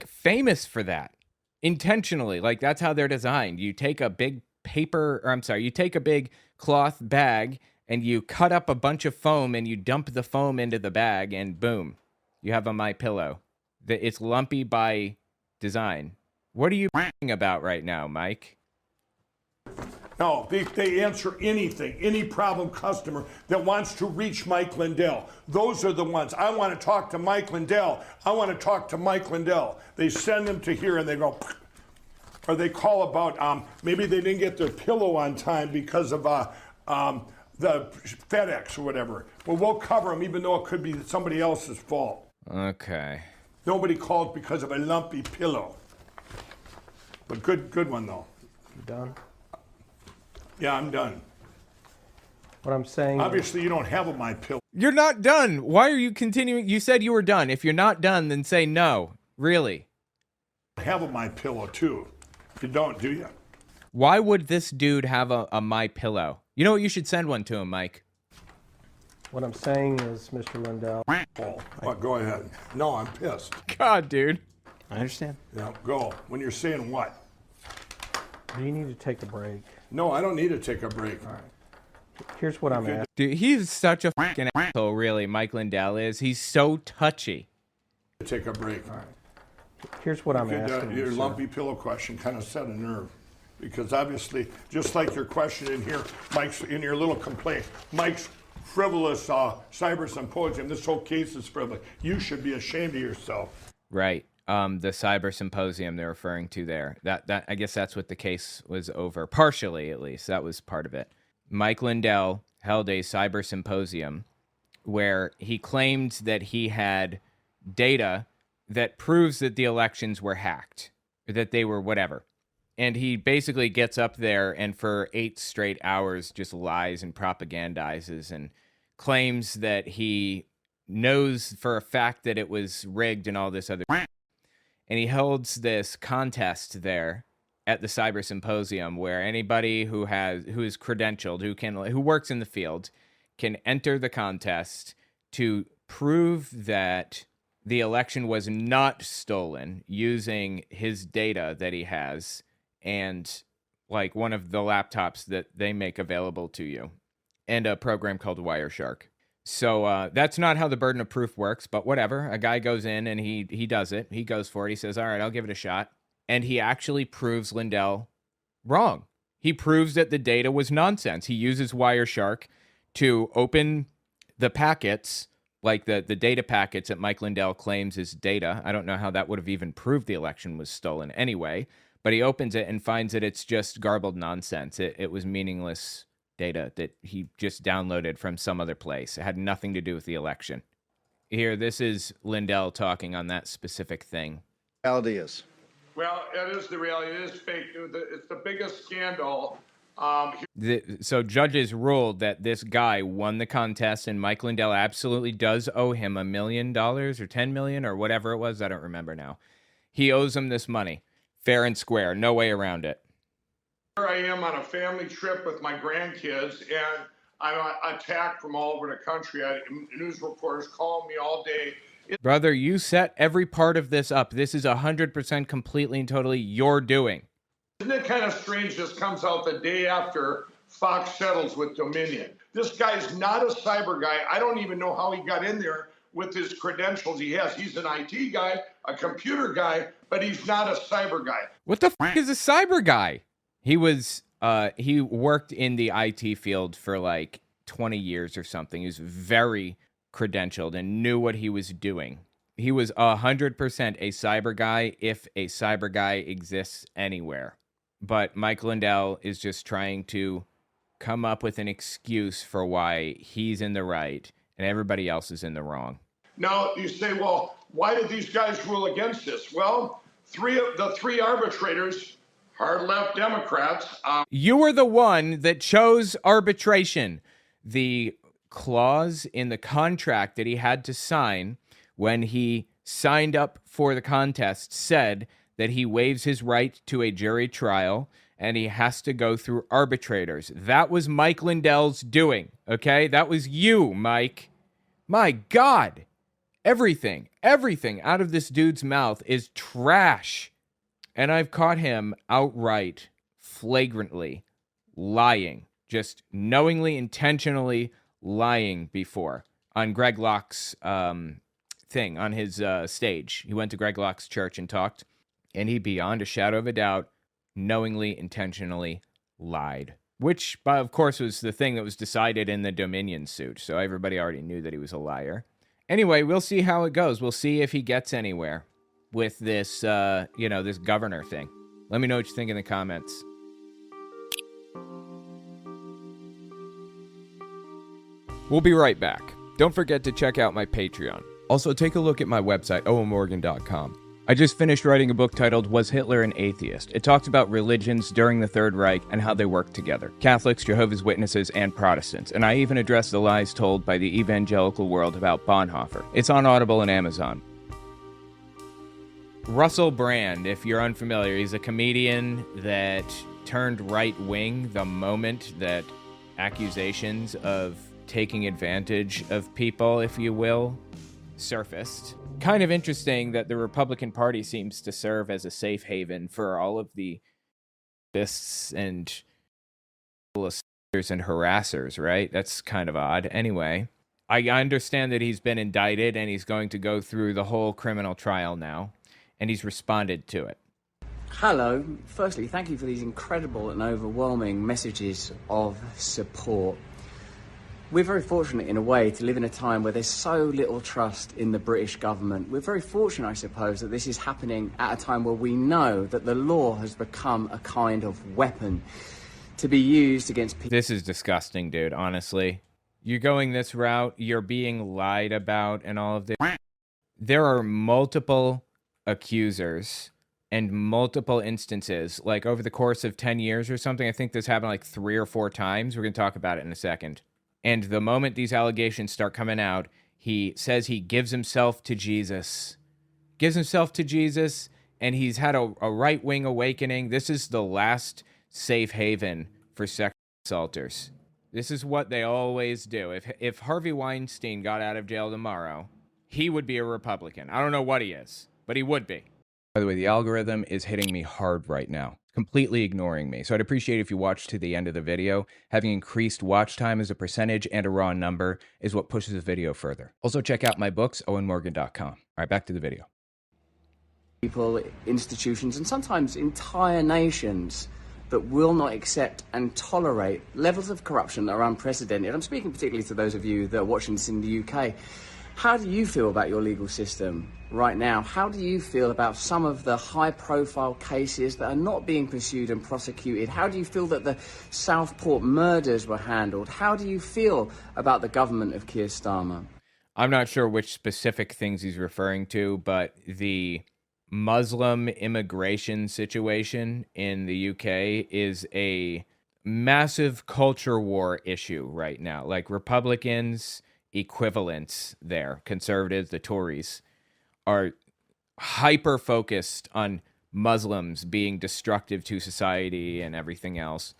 famous for that. Intentionally. That's how they're designed. You take a big you take a big cloth bag and you cut up a bunch of foam and you dump the foam into the bag and boom, you have a MyPillow. It's lumpy by design. What are you about right now, Mike? No, they answer anything, any problem customer that wants to reach Mike Lindell. Those are the ones. I want to talk to Mike Lindell. I want to talk to Mike Lindell. They send them to here and they go, or they call about maybe they didn't get their pillow on time because of the FedEx or whatever. Well, we'll cover them even though it could be somebody else's fault. Okay. Nobody called because of a lumpy pillow. But good one, though. You done? Yeah, I'm done. What I'm saying... Obviously, you don't have a MyPillow. You're not done. Why are you continuing? You said you were done. If you're not done, then say no. Really. I have a MyPillow, too. You don't, do you? Why would this dude have a MyPillow? You know what? You should send one to him, Mike. What I'm saying is, Mr. Lindell... What? Go ahead. No, I'm pissed. God, dude. I understand. Yeah, go. When you're saying what? Do you need to take a break? No, I don't need to take a break. All right. Here's what I'm asking. Dude, he's such a fucking asshole, really, Mike Lindell is. He's so touchy. Take a break. Here's what I'm asking. Your sir. lumpy pillow question kind of set a nerve. Because obviously, just like your question in here, Mike's in your little complaint, Mike's frivolous cyber symposium, this whole case is frivolous. You should be ashamed of yourself. Right. The cyber symposium they're referring to there. That I guess that's what the case was over. Partially, at least. That was part of it. Mike Lindell held a cyber symposium where he claimed that he had data that proves that the elections were hacked, or that they were whatever. And he basically gets up there and for 8 straight hours just lies and propagandizes and claims that he knows for a fact that it was rigged and all this other. And he holds this contest there at the cyber symposium where anybody who is credentialed, who works in the field, can enter the contest to prove that the election was not stolen using his data that he has and like one of the laptops that they make available to you and a program called Wireshark. So that's not how the burden of proof works, but whatever. A guy goes in and he does it. He goes for it. He says, all right, I'll give it a shot. And he actually proves Lindell wrong. He proves that the data was nonsense. He uses Wireshark to open the packets, like the data packets that Mike Lindell claims is data. I don't know how that would have even proved the election was stolen anyway. But he opens it and finds that it's just garbled nonsense. It was meaningless data that he just downloaded from some other place. It had nothing to do with the election. Here, this is Lindell talking on that specific thing. Reality is. Well, it is the reality. It is fake news. It's the biggest scandal. So judges ruled that this guy won the contest, and Mike Lindell absolutely does owe him $1 million or $10 million or whatever it was. I don't remember now. He owes him this money. Fair and square. No way around it. Here I am on a family trip with my grandkids, and I'm attacked from all over the country. News reporters call me all day. Brother, you set every part of this up. This is 100% completely and totally your doing. Isn't it kind of strange this comes out the day after Fox settles with Dominion? This guy's not a cyber guy. I don't even know how he got in there with his credentials he has. He's an IT guy, a computer guy, but he's not a cyber guy. What the f*** is a cyber guy? He worked in the IT field for like 20 years or something. He was very credentialed and knew what he was doing. He was 100% a cyber guy if a cyber guy exists anywhere. But Mike Lindell is just trying to come up with an excuse for why he's in the right and everybody else is in the wrong. Now, you say, well, why did these guys rule against this? Well, the three arbitrators, hard left Democrats. You were the one that chose arbitration. The clause in the contract that he had to sign when he signed up for the contest said that he waives his right to a jury trial and he has to go through arbitrators. That was Mike Lindell's doing, okay? That was you, Mike. My God. Everything out of this dude's mouth is trash. And I've caught him outright, flagrantly lying, just knowingly, intentionally lying before on Greg Locke's thing, on his stage. He went to Greg Locke's church and talked, and he, beyond a shadow of a doubt, knowingly, intentionally lied. Which, of course, was the thing that was decided in the Dominion suit, so everybody already knew that he was a liar. Anyway, we'll see how it goes. We'll see if he gets anywhere with this, this governor thing. Let me know what you think in the comments. We'll be right back. Don't forget to check out my Patreon. Also, take a look at my website, owenmorgan.com. I just finished writing a book titled Was Hitler an Atheist? It talks about religions during the Third Reich and how they work together. Catholics, Jehovah's Witnesses, and Protestants. And I even address the lies told by the evangelical world about Bonhoeffer. It's on Audible and Amazon. Russell Brand, if you're unfamiliar, he's a comedian that turned right-wing the moment that accusations of taking advantage of people, if you will, surfaced. Kind of interesting that the Republican Party seems to serve as a safe haven for all of the fists and and harassers, right? That's kind of odd. Anyway, I understand that he's been indicted and he's going to go through the whole criminal trial now, and he's responded to it. Hello. Firstly, thank you for these incredible and overwhelming messages of support. We're very fortunate in a way to live in a time where there's so little trust in the British government. We're very fortunate, I suppose, that this is happening at a time where we know that the law has become a kind of weapon to be used against people. This is disgusting, dude, honestly. You're going this route, you're being lied about and all of this. There are multiple accusers and multiple instances, like over the course of 10 years or something. I think this happened like 3 or 4 times. We're going to talk about it in a second. And the moment these allegations start coming out, he says he gives himself to Jesus. Gives himself to Jesus, and he's had a right-wing awakening. This is the last safe haven for sexual assaulters. This is what they always do. If Harvey Weinstein got out of jail tomorrow, he would be a Republican. I don't know what he is, but he would be. By the way, the algorithm is hitting me hard right now, completely ignoring me. So I'd appreciate if you watch to the end of the video. Having increased watch time as a percentage and a raw number is what pushes the video further. Also check out my books, owenmorgan.com. All right, back to the video. People, institutions, and sometimes entire nations that will not accept and tolerate levels of corruption that are unprecedented. I'm speaking particularly to those of you that are watching this in the UK. How do you feel about your legal system right now? How do you feel about some of the high-profile cases that are not being pursued and prosecuted? How do you feel that the Southport murders were handled? How do you feel about the government of Keir Starmer? I'm not sure which specific things he's referring to, but the Muslim immigration situation in the UK is a massive culture war issue right now. Like, Republicans equivalents there, conservatives, the Tories, are hyper focused on Muslims being destructive to society and everything else.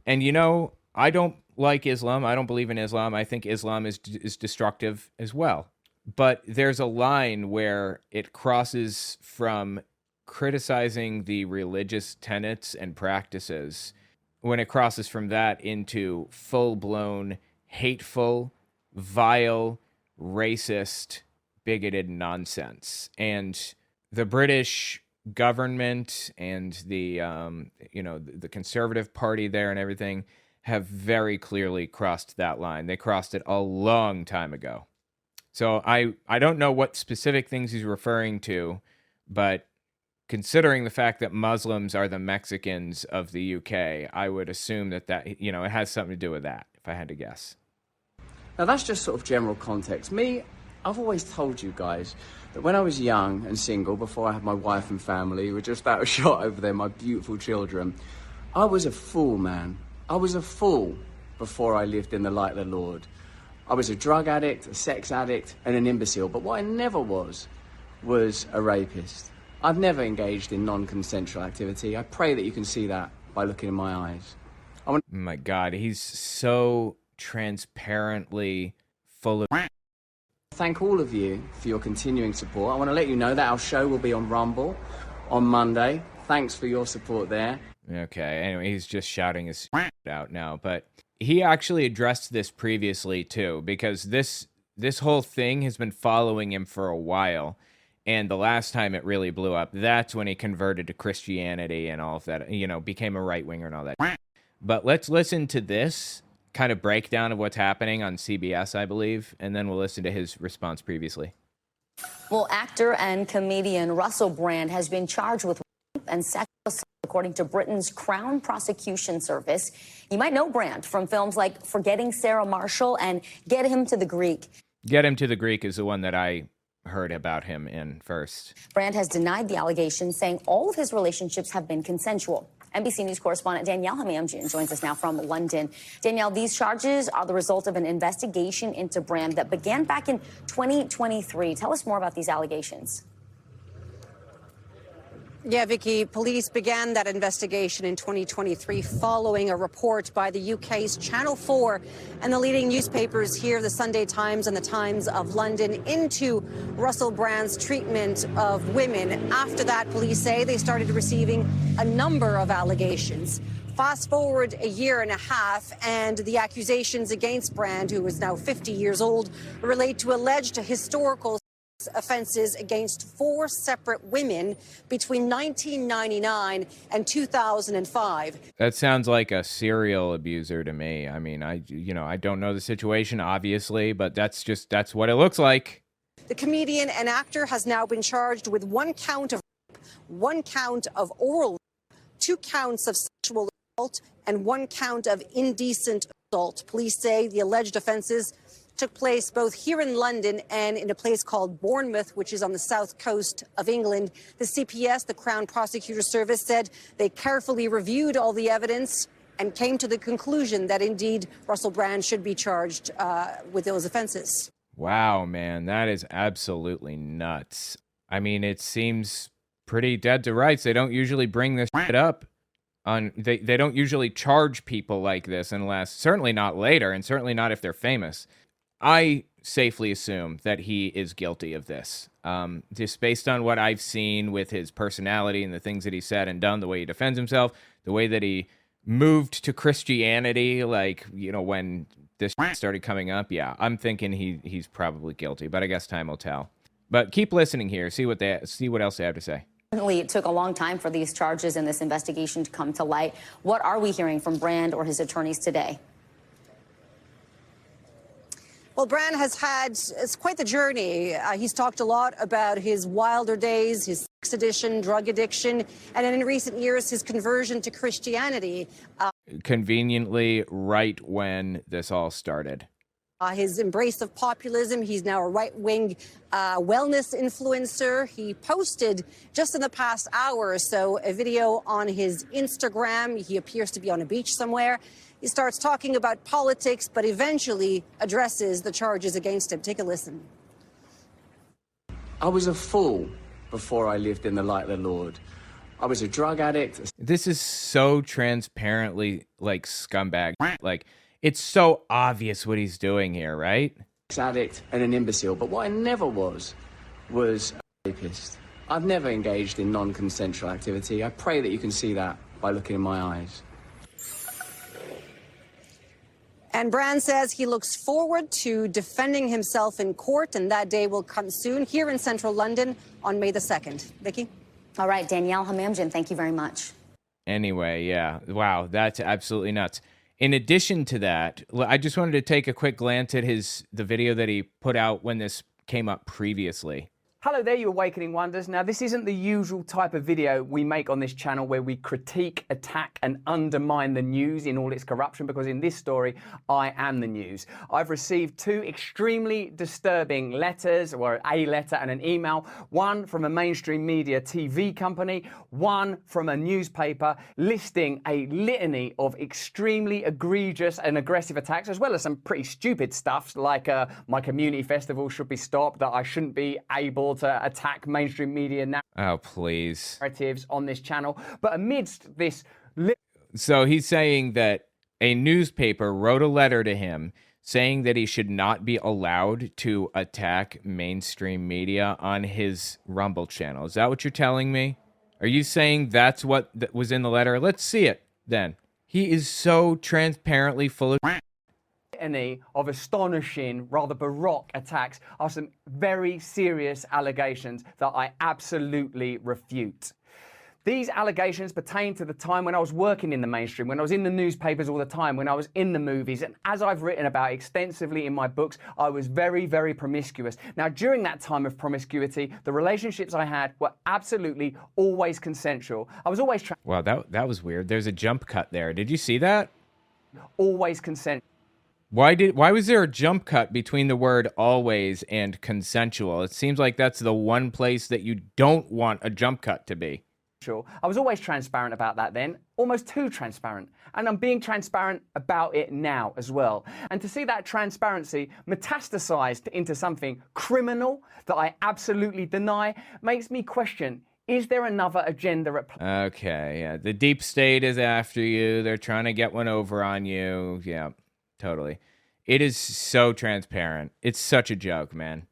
And you know, I don't like Islam. I don't believe in Islam. I think Islam is destructive as well. But there's a line where it crosses from criticizing the religious tenets and practices, when it crosses from that into full-blown, hateful, vile, racist, bigoted nonsense. And the British government and the the Conservative Party there and everything have very clearly crossed that line. They crossed it a long time ago. So I don't know what specific things he's referring to, but considering the fact that Muslims are the Mexicans of the UK, I would assume that it has something to do with that, if I had to guess. Now, that's just sort of general context. Me, I've always told you guys that when I was young and single, before I had my wife and family, we're just out of shot over there, my beautiful children, I was a fool, man. I was a fool before I lived in the light of the Lord. I was a drug addict, a sex addict, and an imbecile. But what I never was a rapist. I've never engaged in non-consensual activity. I pray that you can see that by looking in my eyes. Oh my God, he's so transparently full of... Thank all of you for your continuing support. I want to let you know that our show will be on Rumble on Monday. Thanks for your support there. Okay, anyway, he's just shouting his out now, but he actually addressed this previously too, because this whole thing has been following him for a while, and the last time it really blew up, that's when he converted to Christianity and all of that, became a right-winger and all that. But let's listen to this kind of breakdown of what's happening on CBS, I believe, and then we'll listen to his response previously. Well, actor and comedian Russell Brand has been charged with rape and sexual assault, according to Britain's Crown Prosecution Service. You might know Brand from films like Forgetting Sarah Marshall and Get Him to the Greek. Get Him to the Greek is the one that I heard about him in first. Brand has denied the allegations, saying all of his relationships have been consensual. NBC News correspondent Danielle Hamamjian joins us now from London. Danielle, these charges are the result of an investigation into Brand that began back in 2023. Tell us more about these allegations. Yeah, Vicky, police began that investigation in 2023 following a report by the UK's Channel 4 and the leading newspapers here, the Sunday Times and the Times of London, into Russell Brand's treatment of women. After that, police say they started receiving a number of allegations. Fast forward a year and a half, and the accusations against Brand, who is now 50 years old, relate to alleged historical offenses against 4 separate women between 1999 and 2005. That sounds like a serial abuser to me. I mean, I don't know the situation, obviously, but that's what it looks like. The comedian and actor has now been charged with 1 count of rape, 1 count of oral rape, 2 counts of sexual assault, and 1 count of indecent assault. Police say the alleged offenses took place both here in London and in a place called Bournemouth, which is on the south coast of England. The CPS, the Crown Prosecutor Service, said they carefully reviewed all the evidence and came to the conclusion that indeed Russell Brand should be charged with those offenses. Wow, man, that is absolutely nuts. I mean, it seems pretty dead to rights. They don't usually bring this shit up. They don't usually charge people like this unless, certainly not later, and certainly not if they're famous. I safely assume that he is guilty of this. Just based on what I've seen with his personality and the things that he said and done, the way he defends himself, the way that he moved to Christianity, like, when this started coming up, yeah, I'm thinking he's probably guilty, but I guess time will tell. But keep listening here, see what else they have to say. It took a long time for these charges and this investigation to come to light. What are we hearing from Brand or his attorneys today? Well, Brand has had quite the journey. He's talked a lot about his wilder days, his sex addiction, drug addiction, and in recent years, his conversion to Christianity. Conveniently, right when this all started. His embrace of populism. He's now a right-wing wellness influencer. He posted just in the past hour or so a video on his Instagram. He appears to be on a beach somewhere. He starts talking about politics, but eventually addresses the charges against him. Take a listen. I was a fool before I lived in the light of the Lord. I was a drug addict. This is so transparently like scumbag. Like, it's so obvious what he's doing here, right? Addict and an imbecile. But what I never was a rapist. I've never engaged in non-consensual activity. I pray that you can see that by looking in my eyes. And Brand says he looks forward to defending himself in court, and that day will come soon here in central London on May the 2nd. Vicky? All right, Danielle Hamamjian, thank you very much. Anyway, yeah. Wow, that's absolutely nuts. In addition to that, I just wanted to take a quick glance at the video that he put out when this came up previously. Hello there, you Awakening Wonders. Now, this isn't the usual type of video we make on this channel where we critique, attack, and undermine the news in all its corruption, because in this story, I am the news. I've received 2 extremely disturbing letters, or a letter and an email, one from a mainstream media TV company, one from a newspaper, listing a litany of extremely egregious and aggressive attacks, as well as some pretty stupid stuff, like my community festival should be stopped, that I shouldn't be able to attack mainstream media narratives on this channel. But amidst this... So he's saying that a newspaper wrote a letter to him saying that he should not be allowed to attack mainstream media on his Rumble channel. Is that what you're telling me? Are you saying that's what was in the letter? Let's see it then. He is so transparently full of... of astonishing, rather baroque attacks are some very serious allegations that I absolutely refute. These allegations pertain to the time when I was working in the mainstream, when I was in the newspapers all the time, when I was in the movies, and as I've written about extensively in my books, I was very, very promiscuous. Now, during that time of promiscuity, the relationships I had were absolutely always consensual. I was always... Wow, that was weird. There's a jump cut there. Did you see that? Always consensual. Why was there a jump cut between the word always and consensual? It seems like that's the one place that you don't want a jump cut to be. I was always transparent about that then, almost too transparent. And I'm being transparent about it now as well. And to see that transparency metastasized into something criminal that I absolutely deny makes me question, is there another agenda at play? Okay, yeah. The deep state is after you. They're trying to get one over on you. Yeah. Totally. It is so transparent. It's such a joke, man.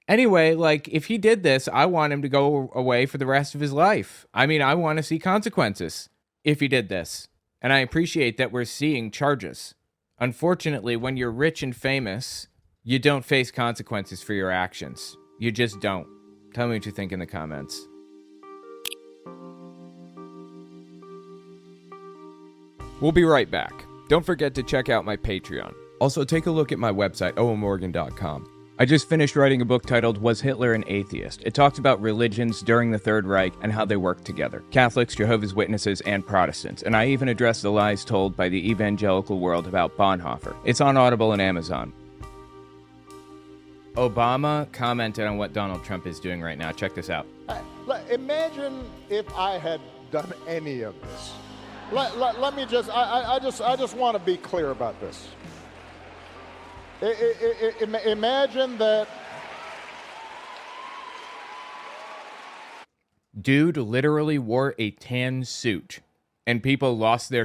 Anyway, like, if he did this, I want him to go away for the rest of his life. I mean, I want to see consequences if he did this. And I appreciate that we're seeing charges. Unfortunately, when you're rich and famous, you don't face consequences for your actions. You just don't. Tell me what you think in the comments. We'll be right back. Don't forget to check out my Patreon. Also, take a look at my website, owenmorgan.com. I just finished writing a book titled Was Hitler an Atheist? It talks about religions during the Third Reich and how they work together. Catholics, Jehovah's Witnesses, and Protestants. And I even address the lies told by the evangelical world about Bonhoeffer. It's on Audible and Amazon. Obama commented on what Donald Trump is doing right now. Check this out. Imagine if I had done any of this. Let me just, I just want to be clear about this. Imagine that. Dude literally wore a tan suit, and people lost their.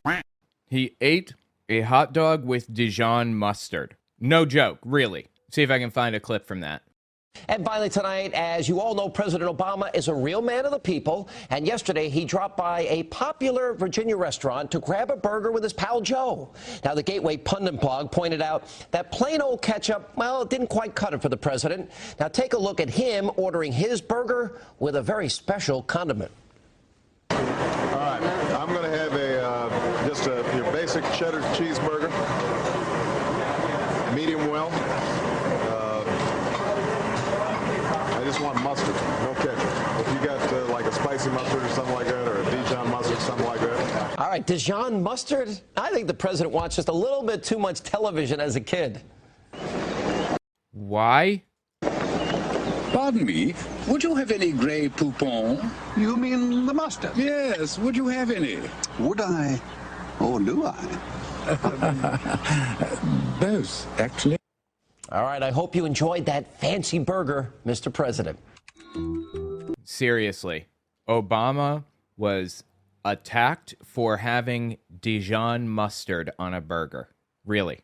He ate a hot dog with Dijon mustard. No joke, really. See if I can find a clip from that. And finally tonight, as you all know, President Obama is a real man of the people. And yesterday, he dropped by a popular Virginia restaurant to grab a burger with his pal Joe. Now, the Gateway Pundit blog pointed out that plain old ketchup, well, it didn't quite cut it for the president. Now, take a look at him ordering his burger with a very special condiment. All right, I'm going to have just your basic cheddar cheeseburger, medium well. I just want mustard, no ketchup. If you got like a spicy mustard or something like that, or a Dijon mustard, something like that. All right, Dijon mustard? I think the president watched just a little bit too much television as a kid. Why? Pardon me, would you have any Grey Poupon? You mean the mustard? Yes, would you have any? Would I? Or do I? Both, actually. All right, I hope you enjoyed that fancy burger, Mr. President. Seriously, Obama was attacked for having Dijon mustard on a burger. Really.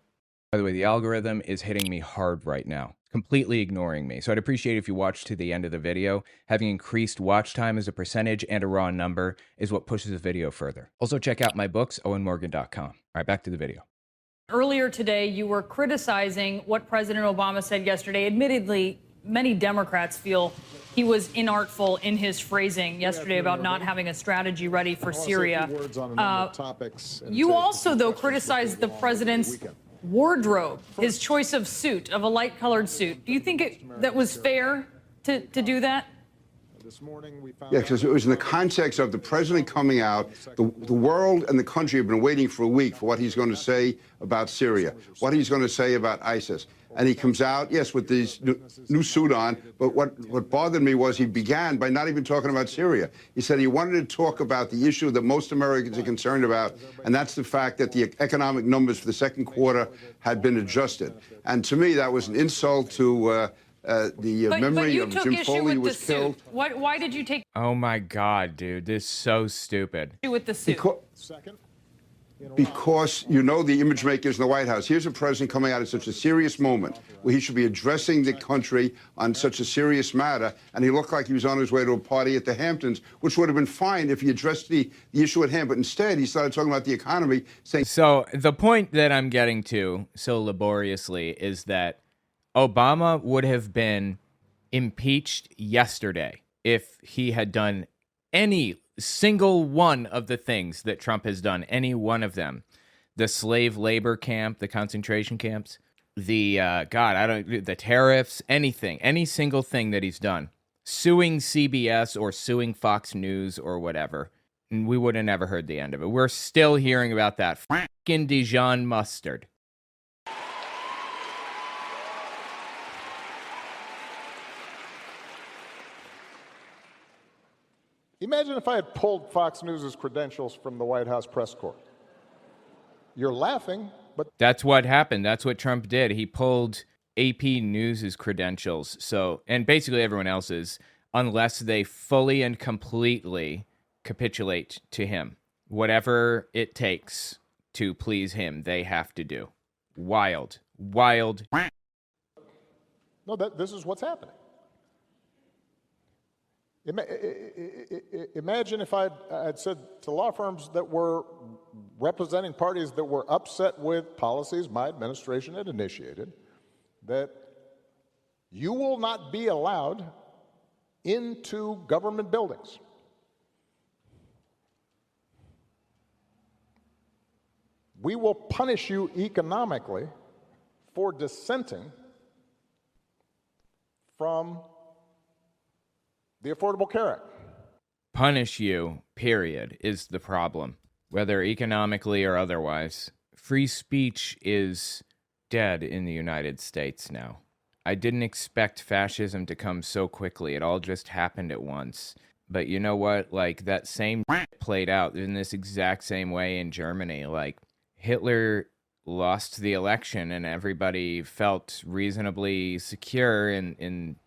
By the way, the algorithm is hitting me hard right now, completely ignoring me. So I'd appreciate if you watched to the end of the video. Having increased watch time as a percentage and a raw number is what pushes the video further. Also check out my books, owenmorgan.com. All right, back to the video. Earlier today, you were criticizing what President Obama said yesterday. Admittedly, many Democrats feel he was inartful in his phrasing yesterday about not having a strategy ready for Syria. You also, though, criticized the president's wardrobe, his choice of suit, of a light-colored suit. Do you think that was fair to do that? Yeah, because it was in the context of the president coming out. The world and the country have been waiting for a week for what he's going to say about Syria, what he's going to say about ISIS. And he comes out, yes, with this new suit on. But what bothered me was he began by not even talking about Syria. He said he wanted to talk about the issue that most Americans are concerned about, and that's the fact that the economic numbers for the second quarter had been adjusted. And to me, that was an insult to the memory of Jim Foley, who was killed. Why did you take Oh my God, dude, this is so stupid. with the suit? Because you know the image makers in the White House. Here's a president coming out at such a serious moment where he should be addressing the country on such a serious matter, and he looked like he was on his way to a party at the Hamptons, which would have been fine if he addressed the issue at hand. But instead, he started talking about the economy, saying... So the point that I'm getting to so laboriously is that Obama would have been impeached yesterday if he had done any single one of the things that Trump has done, any one of them. The slave labor camp, the concentration camps, the, the tariffs, anything, any single thing that he's done. Suing CBS or suing Fox News or whatever. And we would have never heard the end of it. We're still hearing about that fucking Dijon mustard. Imagine if I had pulled Fox News' credentials from the White House press corps. You're laughing, but... That's what happened. That's what Trump did. He pulled AP News' credentials. So, and basically everyone else's, unless they fully and completely capitulate to him. Whatever it takes to please him, they have to do. Wild. Wild. No, this is what's happening. Imagine if I'd said to law firms that were representing parties that were upset with policies my administration had initiated, that you will not be allowed into government buildings. We will punish you economically for dissenting from the Affordable Care Act. Punish you, period, is the problem, whether economically or otherwise. Free speech is dead in the United States now. I didn't expect fascism to come so quickly. It all just happened at once. But you know what? Like, that same played out in this exact same way in Germany. Like, Hitler lost the election and everybody felt reasonably secure in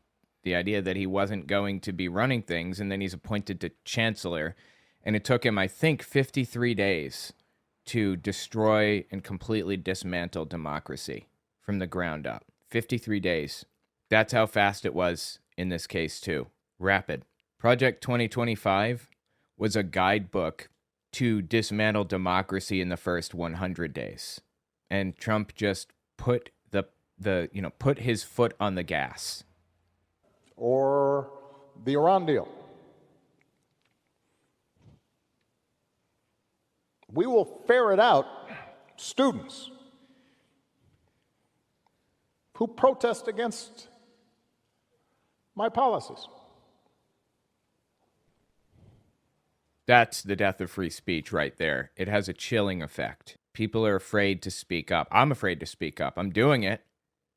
the idea that he wasn't going to be running things, and then he's appointed to chancellor. And it took him, I think, 53 days to destroy and completely dismantle democracy from the ground up. 53 days. That's how fast it was in this case, too. Rapid. Project 2025 was a guidebook to dismantle democracy in the first 100 days. And Trump just put put his foot on the gas. Or the Iran deal. We will ferret out students who protest against my policies. That's the death of free speech right there. It has a chilling effect. People are afraid to speak up. I'm afraid to speak up. I'm doing it,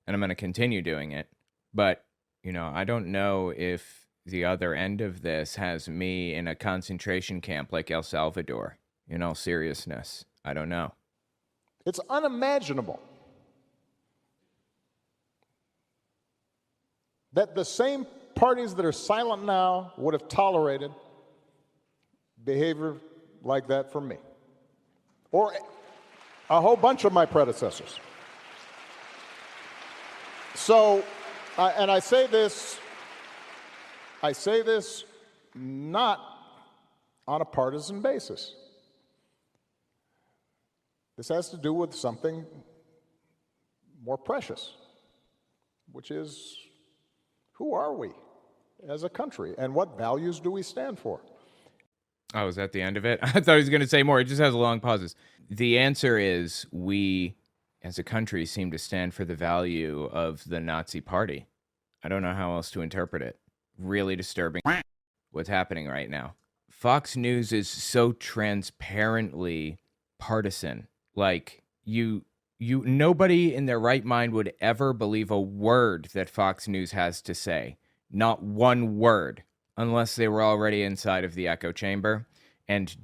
and I'm going to continue doing it. But, I don't know if the other end of this has me in a concentration camp like El Salvador. In all seriousness, I don't know. It's unimaginable that the same parties that are silent now would have tolerated behavior like that from me, or a whole bunch of my predecessors. So, and I say this not on a partisan basis. This has to do with something more precious, which is, who are we as a country, and what values do we stand for? Oh, is that the end of it? I thought he was going to say more. It just has long pauses. The answer is we, as a country, seem to stand for the value of the Nazi Party. I don't know how else to interpret it. Really disturbing what's happening right now. Fox News is so transparently partisan. Like, nobody in their right mind would ever believe a word that Fox News has to say. Not one word. Unless they were already inside of the echo chamber and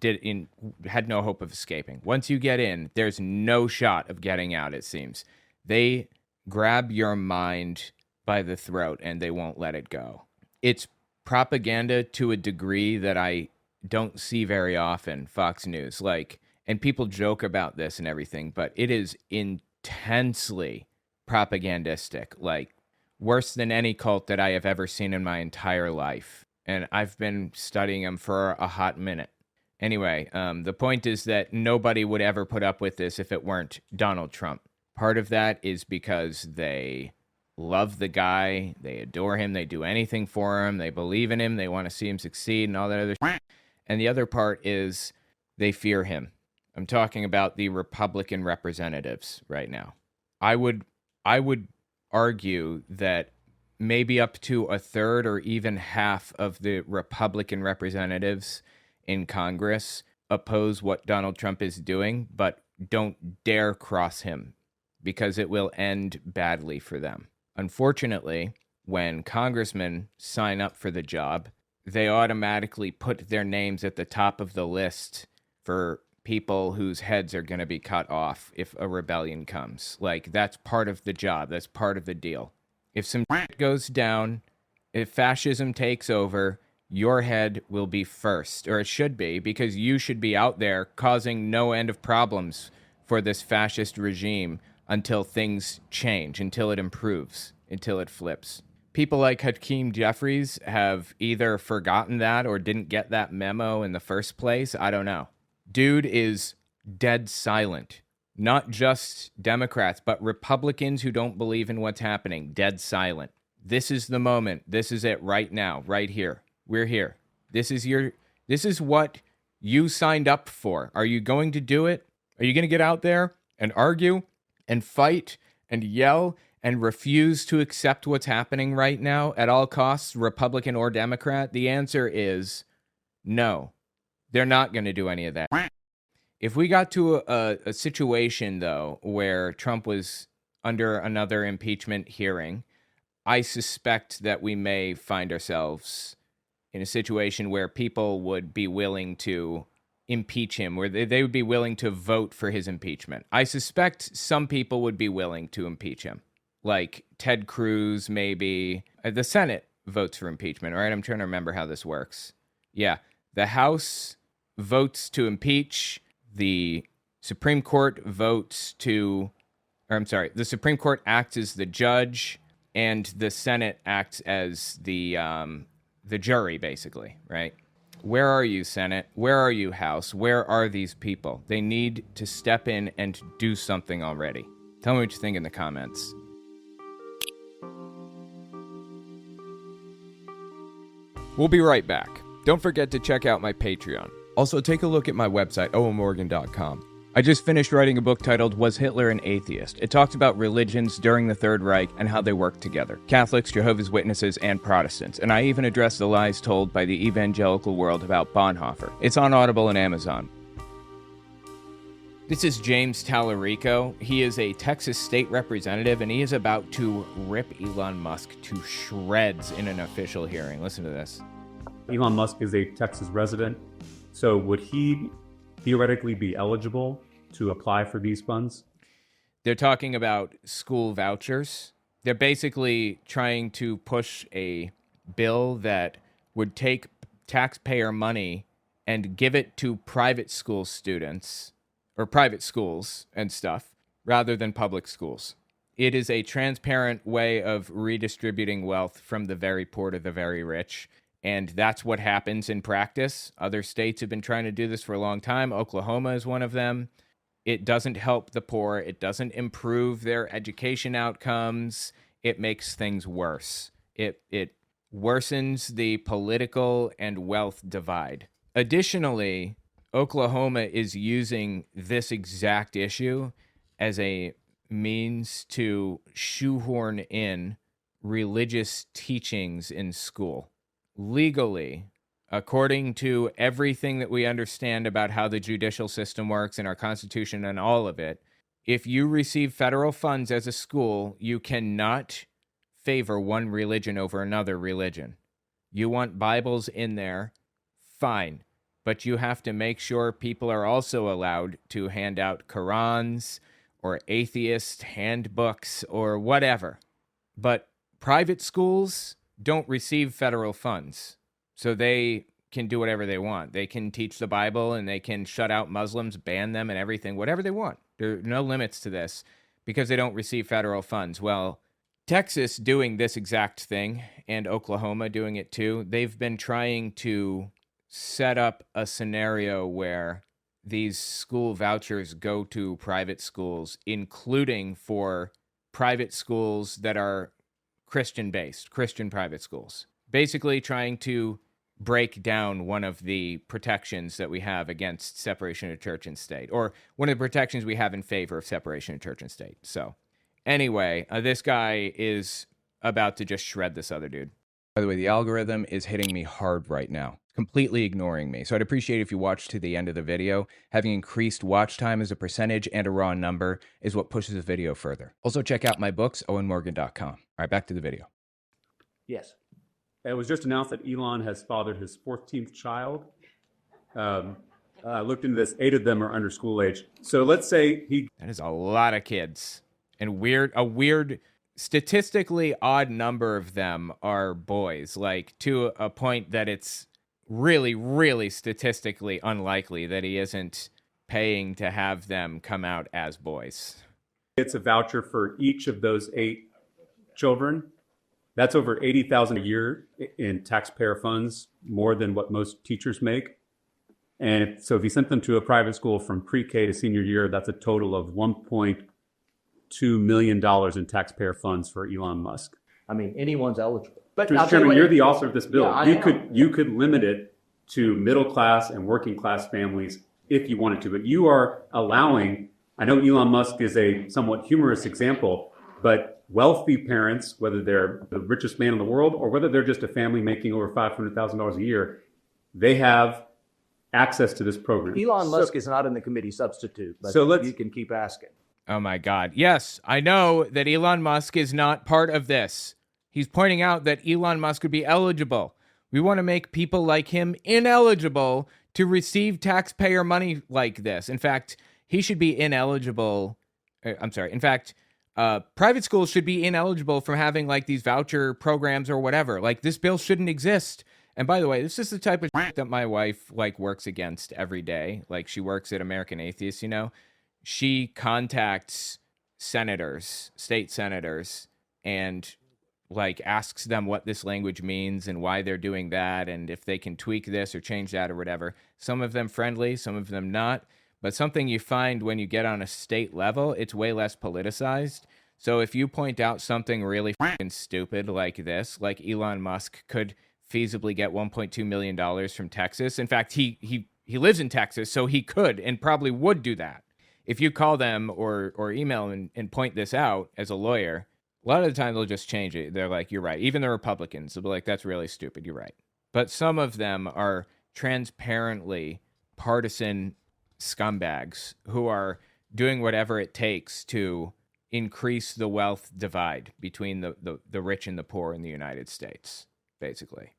had no hope of escaping. Once you get in, there's no shot of getting out, it seems. They grab your mind by the throat and they won't let it go. It's propaganda to a degree that I don't see very often, Fox News. And people joke about this and everything, but it is intensely propagandistic. Worse than any cult that I have ever seen in my entire life. And I've been studying them for a hot minute. Anyway, the point is that nobody would ever put up with this if it weren't Donald Trump. Part of that is because they love the guy, they adore him, they do anything for him, they believe in him, they want to see him succeed and all that other shit. And the other part is they fear him. I'm talking about the Republican representatives right now. I would argue that maybe up to a third or even half of the Republican representatives in Congress oppose what Donald Trump is doing, but don't dare cross him because it will end badly for them. Unfortunately, when congressmen sign up for the job, they automatically put their names at the top of the list for people whose heads are going to be cut off if a rebellion comes. That's part of the job. That's part of the deal. If some shit goes down, if fascism takes over, your head will be first, or it should be, because you should be out there causing no end of problems for this fascist regime until things change, until it improves, until it flips. People like Hakeem Jeffries have either forgotten that or didn't get that memo in the first place. I don't know. Dude is dead silent. Not just Democrats, but Republicans who don't believe in what's happening, dead silent. This is the moment. This is it right now, right here. We're here. This is what you signed up for. Are you going to do it? Are you going to get out there and argue and fight and yell and refuse to accept what's happening right now at all costs, Republican or Democrat? The answer is no. They're not going to do any of that. If we got to a situation, though, where Trump was under another impeachment hearing, I suspect that we may find ourselves in a situation where people would be willing to impeach him, where they would be willing to vote for his impeachment. I suspect some people would be willing to impeach him, like Ted Cruz, maybe. The Senate votes for impeachment, right? I'm trying to remember how this works. Yeah, the House votes to impeach. The Supreme Court the Supreme Court acts as the judge, and the Senate acts as the jury, basically, right? Where are you, Senate? Where are you, House? Where are these people? They need to step in and do something already. Tell me what you think in the comments. We'll be right back. Don't forget to check out my Patreon. Also, take a look at my website, owenmorgan.com. I just finished writing a book titled Was Hitler an Atheist? It talks about religions during the Third Reich and how they work together. Catholics, Jehovah's Witnesses, and Protestants. And I even address the lies told by the evangelical world about Bonhoeffer. It's on Audible and Amazon. This is James Talarico. He is a Texas state representative, and he is about to rip Elon Musk to shreds in an official hearing. Listen to this. Elon Musk is a Texas resident. So would he theoretically be eligible to apply for these funds? They're talking about school vouchers. They're basically trying to push a bill that would take taxpayer money and give it to private school students or private schools and stuff rather than public schools. It is a transparent way of redistributing wealth from the very poor to the very rich. And that's what happens in practice. Other states have been trying to do this for a long time. Oklahoma is one of them. It doesn't help the poor. It doesn't improve their education outcomes. It makes things worse. It worsens the political and wealth divide. Additionally, Oklahoma is using this exact issue as a means to shoehorn in religious teachings in school. Legally, according to everything that we understand about how the judicial system works and our Constitution and all of it, if you receive federal funds as a school, you cannot favor one religion over another religion. You want Bibles in there, fine, but you have to make sure people are also allowed to hand out Qurans or atheist handbooks or whatever. But private schools don't receive federal funds, so they can do whatever they want. They can teach the Bible, and they can shut out Muslims, ban them, and everything, whatever they want. There are no limits to this because they don't receive federal funds. Well, Texas doing this exact thing, and Oklahoma doing it too, they've been trying to set up a scenario where these school vouchers go to private schools, including for private schools that are Christian-based, Christian private schools. Basically trying to break down one of the protections that we have against separation of church and state, or one of the protections we have in favor of separation of church and state. So anyway, this guy is about to just shred this other dude. By the way, the algorithm is hitting me hard right now, completely ignoring me. So I'd appreciate if you watch to the end of the video. Having increased watch time as a percentage and a raw number is what pushes the video further. Also check out my books, owenmorgan.com. All right, back to the video. Yes. It was just announced that Elon has fathered his 14th child. I looked into this. 8 of them are under school age. So let's say That is a lot of kids. And a weird, statistically odd number of them are boys, like to a point that it's really, really statistically unlikely that he isn't paying to have them come out as boys. It's a voucher for each of those 8 children. That's over $80,000 a year in taxpayer funds, more than what most teachers make. And so if you sent them to a private school from pre-K to senior year, that's a total of $1.2 million in taxpayer funds for Elon Musk. I mean, anyone's eligible. But Mr. Chairman, you're the author of this bill. Yeah, you could limit it to middle class and working class families if you wanted to, but you are allowing, I know Elon Musk is a somewhat humorous example, but wealthy parents, whether they're the richest man in the world or whether they're just a family making over $500,000 a year, they have access to this program. Elon Musk is not in the committee substitute, but you can keep asking. Oh my God. Yes, I know that Elon Musk is not part of this. He's pointing out that Elon Musk would be eligible. We want to make people like him ineligible to receive taxpayer money like this. In fact, he should be ineligible. I'm sorry. In fact, private schools should be ineligible from having like these voucher programs or whatever. Like this bill shouldn't exist. And by the way, this is the type of shit that my wife like works against every day. Like she works at American Atheists, you know. She contacts senators, state senators, and like asks them what this language means and why they're doing that and if they can tweak this or change that or whatever. Some of them friendly, some of them not. But something you find when you get on a state level, it's way less politicized. So if you point out something really fucking stupid like this, like Elon Musk could feasibly get $1.2 million from Texas. In fact, he lives in Texas, so he could and probably would do that. If you call them or email and point this out as a lawyer, a lot of the time they'll just change it. They're like, you're right. Even the Republicans will be like, that's really stupid. You're right. But some of them are transparently partisan scumbags who are doing whatever it takes to increase the wealth divide between the rich and the poor in the United States, basically.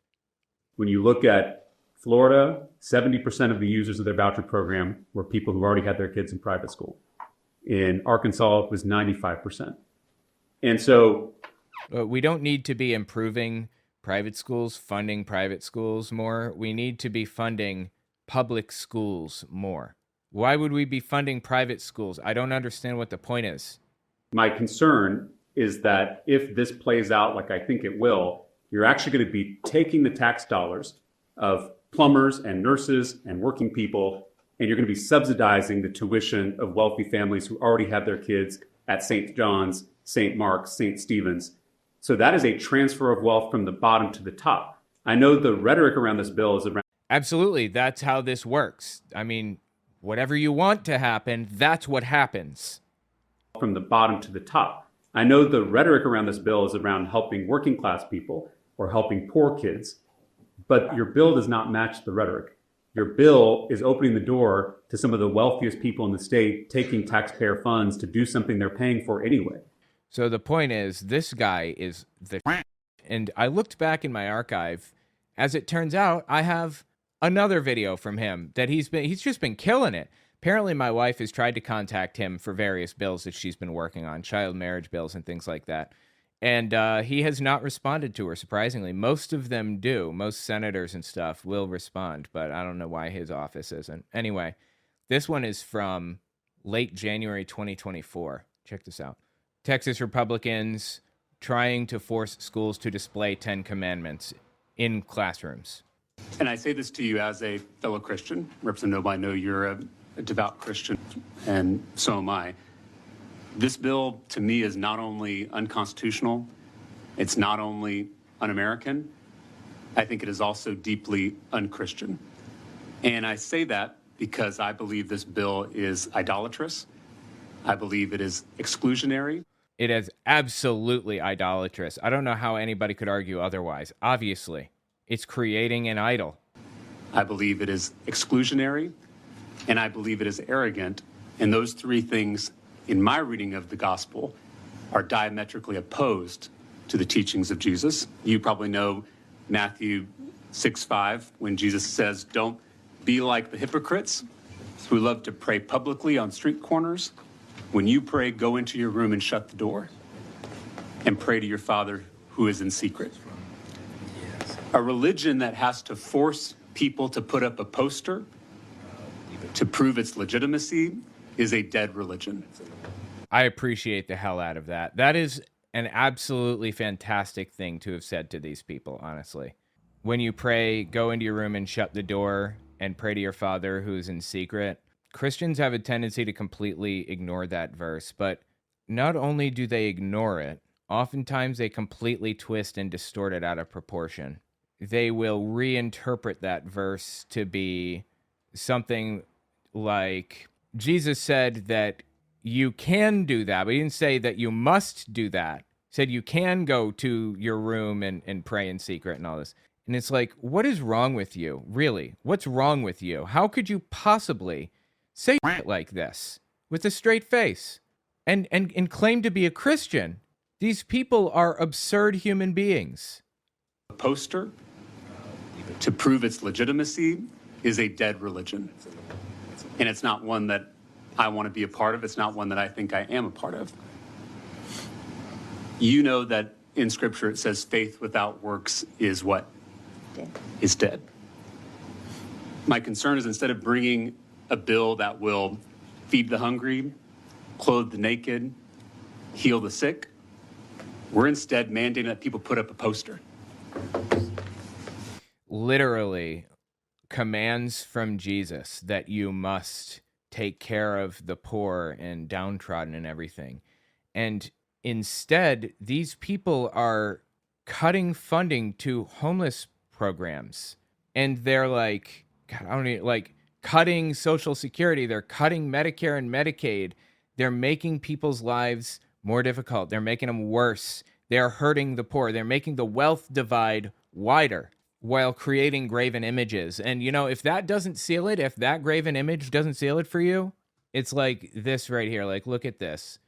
When you look at Florida, 70% of the users of their voucher program were people who already had their kids in private school. In Arkansas, it was 95%. And so we don't need to be improving private schools, funding private schools more. We need to be funding public schools more. Why would we be funding private schools? I don't understand what the point is. My concern is that if this plays out like I think it will, you're actually going to be taking the tax dollars of plumbers and nurses and working people, and you're going to be subsidizing the tuition of wealthy families who already have their kids at St. John's, St. Mark's, St. Stephen's. So that is a transfer of wealth from the bottom to the top. I know the rhetoric around this bill is around... Absolutely, that's how this works. I mean, whatever you want to happen, that's what happens. From the bottom to the top. I know the rhetoric around this bill is around helping working class people or helping poor kids, but your bill does not match the rhetoric. Your bill is opening the door to some of the wealthiest people in the state taking taxpayer funds to do something they're paying for anyway. So the point is, this guy is the and I looked back in my archive. As it turns out, I have another video from him that he's just been killing it. Apparently, my wife has tried to contact him for various bills that she's been working on, child marriage bills and things like that. And he has not responded to her, surprisingly. Most of them do. Most senators and stuff will respond, but I don't know why his office isn't. Anyway, this one is from late January 2024. Check this out. Texas Republicans trying to force schools to display 10 commandments in classrooms. And I say this to you as a fellow Christian. Representative, I know you're a devout Christian, and so am I. This bill, to me, is not only unconstitutional, it's not only un-American, I think it is also deeply un-Christian. And I say that because I believe this bill is idolatrous. I believe it is exclusionary. It is absolutely idolatrous. I don't know how anybody could argue otherwise. Obviously, it's creating an idol. I believe it is exclusionary, and I believe it is arrogant. And those three things, in my reading of the gospel, are diametrically opposed to the teachings of Jesus. You probably know Matthew 6:5, when Jesus says, don't be like the hypocrites who love to pray publicly on street corners. When you pray, go into your room and shut the door and pray to your Father who is in secret. A religion that has to force people to put up a poster to prove its legitimacy is a dead religion. I appreciate the hell out of that. That is an absolutely fantastic thing to have said to these people, honestly. When you pray, go into your room and shut the door and pray to your Father who is in secret. Christians have a tendency to completely ignore that verse, but not only do they ignore it, oftentimes they completely twist and distort it out of proportion. They will reinterpret that verse to be something like, Jesus said that you can do that, but he didn't say that you must do that. He said you can go to your room and pray in secret and all this. And it's like, what is wrong with you? Really? What's wrong with you? How could you possibly say shit like this with a straight face and claim to be a Christian? These people are absurd human beings. A poster to prove its legitimacy is a dead religion. And it's not one that I want to be a part of. It's not one that I think I am a part of. You know that in Scripture it says faith without works is what? Dead. Is dead. My concern is instead of bringing a bill that will feed the hungry, clothe the naked, heal the sick, we're instead mandating that people put up a poster. Literally, commands from Jesus that you must take care of the poor and downtrodden and everything. And instead, these people are cutting funding to homeless programs. And they're like, God, I don't even, like, cutting Social Security. They're cutting Medicare and Medicaid. They're making people's lives more difficult. They're making them worse. They're hurting the poor. They're making the wealth divide wider while creating graven images. And, you know, if that doesn't seal it, if that graven image doesn't seal it for you, it's like this right here. Like, look at this.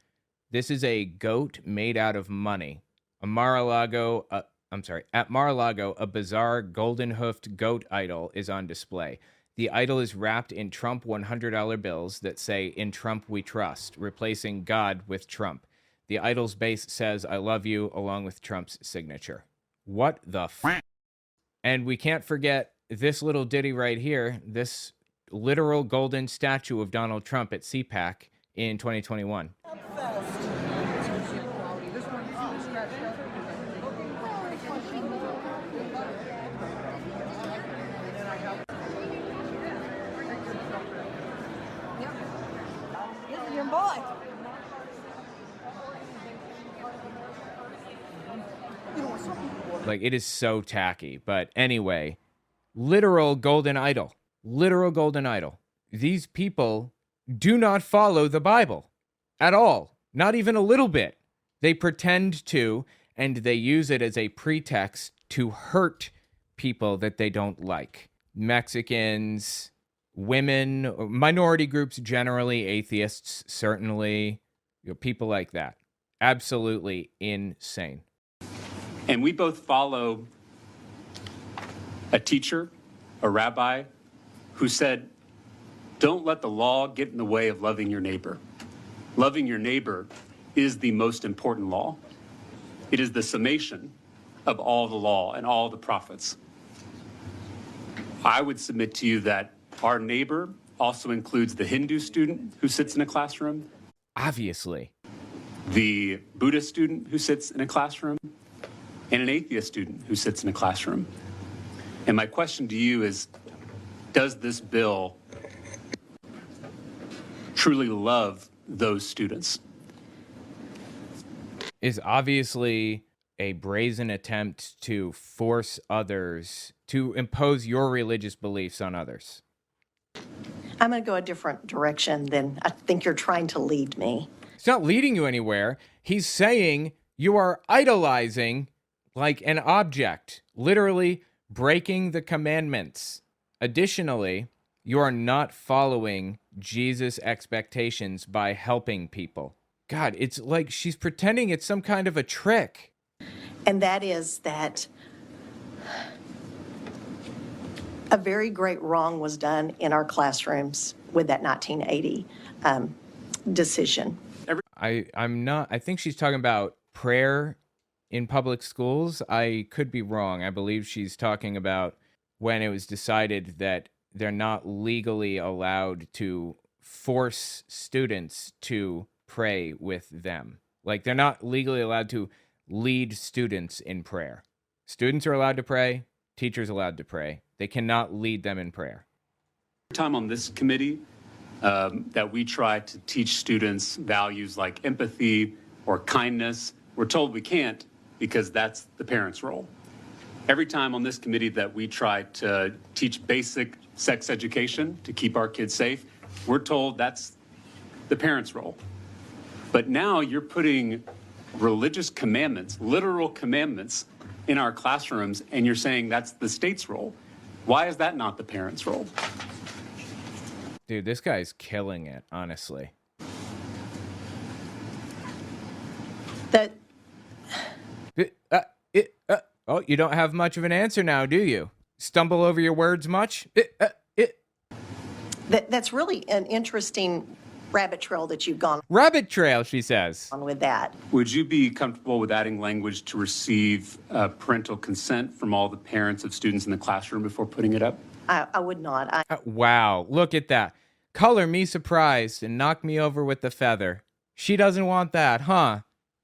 This is a goat made out of money. At Mar-a-Lago, a bizarre golden-hoofed goat idol is on display. The idol is wrapped in Trump $100 bills that say, "In Trump we trust," replacing God with Trump. The idol's base says, "I love you," along with Trump's signature. What the f***? And we can't forget this little ditty right here, this literal golden statue of Donald Trump at CPAC in 2021. Your boy. Like, it is so tacky. But anyway, literal golden idol. Literal golden idol. These people do not follow the Bible at all. Not even a little bit. They pretend to, and they use it as a pretext to hurt people that they don't like. Mexicans, women, minority groups generally, atheists certainly, people like that. Absolutely insane. And we both follow a teacher, a rabbi, who said, don't let the law get in the way of loving your neighbor. Loving your neighbor is the most important law. It is the summation of all the law and all the prophets. I would submit to you that our neighbor also includes the Hindu student who sits in a classroom. Obviously. The Buddhist student who sits in a classroom, and an atheist student who sits in a classroom. And my question to you is, does this bill truly love those students? Is obviously a brazen attempt to force others to impose your religious beliefs on others. I'm going to go a different direction than I think you're trying to lead me. It's not leading you anywhere. He's saying you are idolizing like an object, literally breaking the commandments. Additionally, you are not following Jesus' expectations by helping people. God, it's like she's pretending it's some kind of a trick. And that is that a very great wrong was done in our classrooms with that 1980 decision. I think she's talking about prayer in public schools. I could be wrong. I believe she's talking about when it was decided that they're not legally allowed to force students to pray with them. Like, they're not legally allowed to lead students in prayer. Students are allowed to pray. Teachers are allowed to pray. They cannot lead them in prayer. Time on this committee that we try to teach students values like empathy or kindness, we're told we can't because that's the parents' role. Every time on this committee that we try to teach basic sex education to keep our kids safe, we're told that's the parents' role. But now you're putting religious commandments, literal commandments, in our classrooms, and you're saying that's the state's role. Why is that not the parents' role? Dude, this guy's killing it, honestly. That Oh, you don't have much of an answer now, do you? Stumble over your words much? That's really an interesting rabbit trail that you've gone Rabbit trail, she says. on with that. Would you be comfortable with adding language to receive parental consent from all the parents of students in the classroom before putting it up? I would not. Wow, look at that. Color me surprised and knock me over with the feather. She doesn't want that, huh?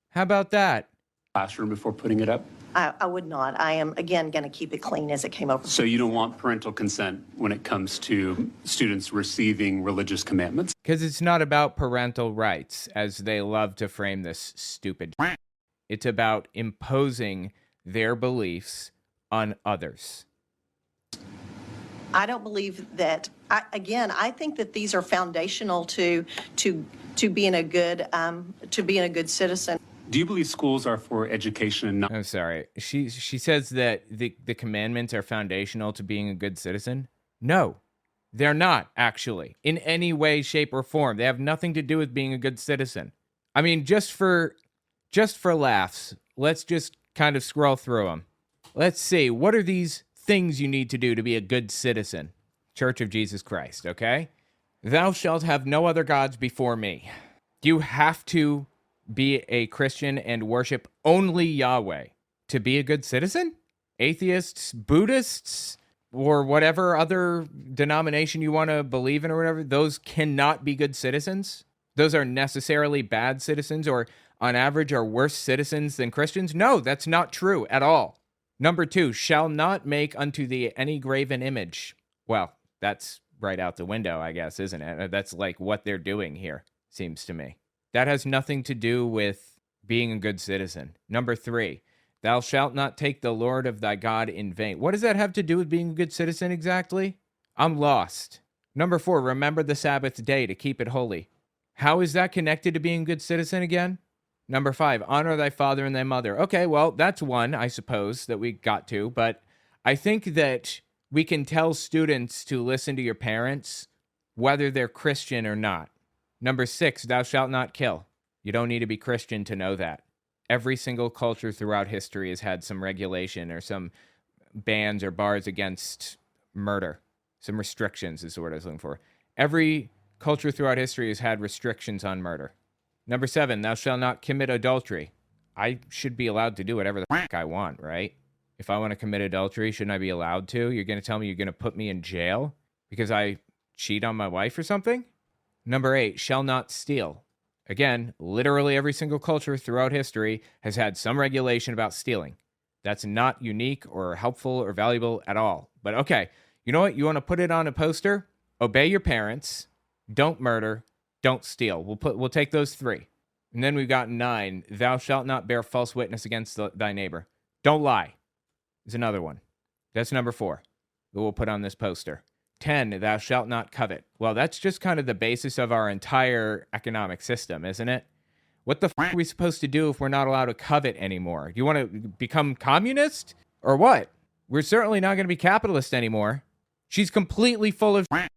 How about that? Classroom before putting it up? I would not. I am, again, going to keep it clean as it came over. So you don't want parental consent when it comes to students receiving religious commandments? Because it's not about parental rights, as they love to frame this stupid. It's about imposing their beliefs on others. I don't believe that. I think that these are foundational to being a good citizen. Do you believe schools are for education and not? I'm sorry. She says that the commandments are foundational to being a good citizen. No, they're not, actually, in any way, shape, or form. They have nothing to do with being a good citizen. I mean, just for laughs, let's just kind of scroll through them. Let's see. What are these things you need to do to be a good citizen? Church of Jesus Christ, okay? Thou shalt have no other gods before me. You have to be a Christian and worship only Yahweh to be a good citizen? Atheists, Buddhists, or whatever other denomination you want to believe in or whatever, those cannot be good citizens? Those are necessarily bad citizens, or on average are worse citizens than Christians? No, that's not true at all. Number 2, shall not make unto thee any graven image. Well, that's right out the window, I guess, isn't it? That's like what they're doing here, seems to me. That has nothing to do with being a good citizen. Number 3, thou shalt not take the Lord of thy God in vain. What does that have to do with being a good citizen exactly? I'm lost. Number 4, remember the Sabbath day to keep it holy. How is that connected to being a good citizen again? Number 5, honor thy father and thy mother. Okay, well, that's one, I suppose, that we got to. But I think that we can tell students to listen to your parents, whether they're Christian or not. Number 6, thou shalt not kill. You don't need to be Christian to know that. Every single culture throughout history has had some regulation or some bans or bars against murder. Some restrictions is the word I was looking for. Every culture throughout history has had restrictions on murder. Number 7, thou shalt not commit adultery. I should be allowed to do whatever the fuck I want, right? If I want to commit adultery, shouldn't I be allowed to? You're going to tell me you're going to put me in jail because I cheat on my wife or something? Number 8, shall not steal. Again, literally every single culture throughout history has had some regulation about stealing. That's not unique or helpful or valuable at all. But okay, you know what? You want to put it on a poster? Obey your parents. Don't murder. Don't steal. We'll take those 3. And then we've got 9. Thou shalt not bear false witness against thy neighbor. Don't lie. Is another one. That's number 4 that we'll put on this poster. 10, thou shalt not covet. Well, that's just kind of the basis of our entire economic system, isn't it? What the f*** are we supposed to do if we're not allowed to covet anymore? Do you want to become communist? Or what? We're certainly not going to be capitalist anymore. She's completely full of shit.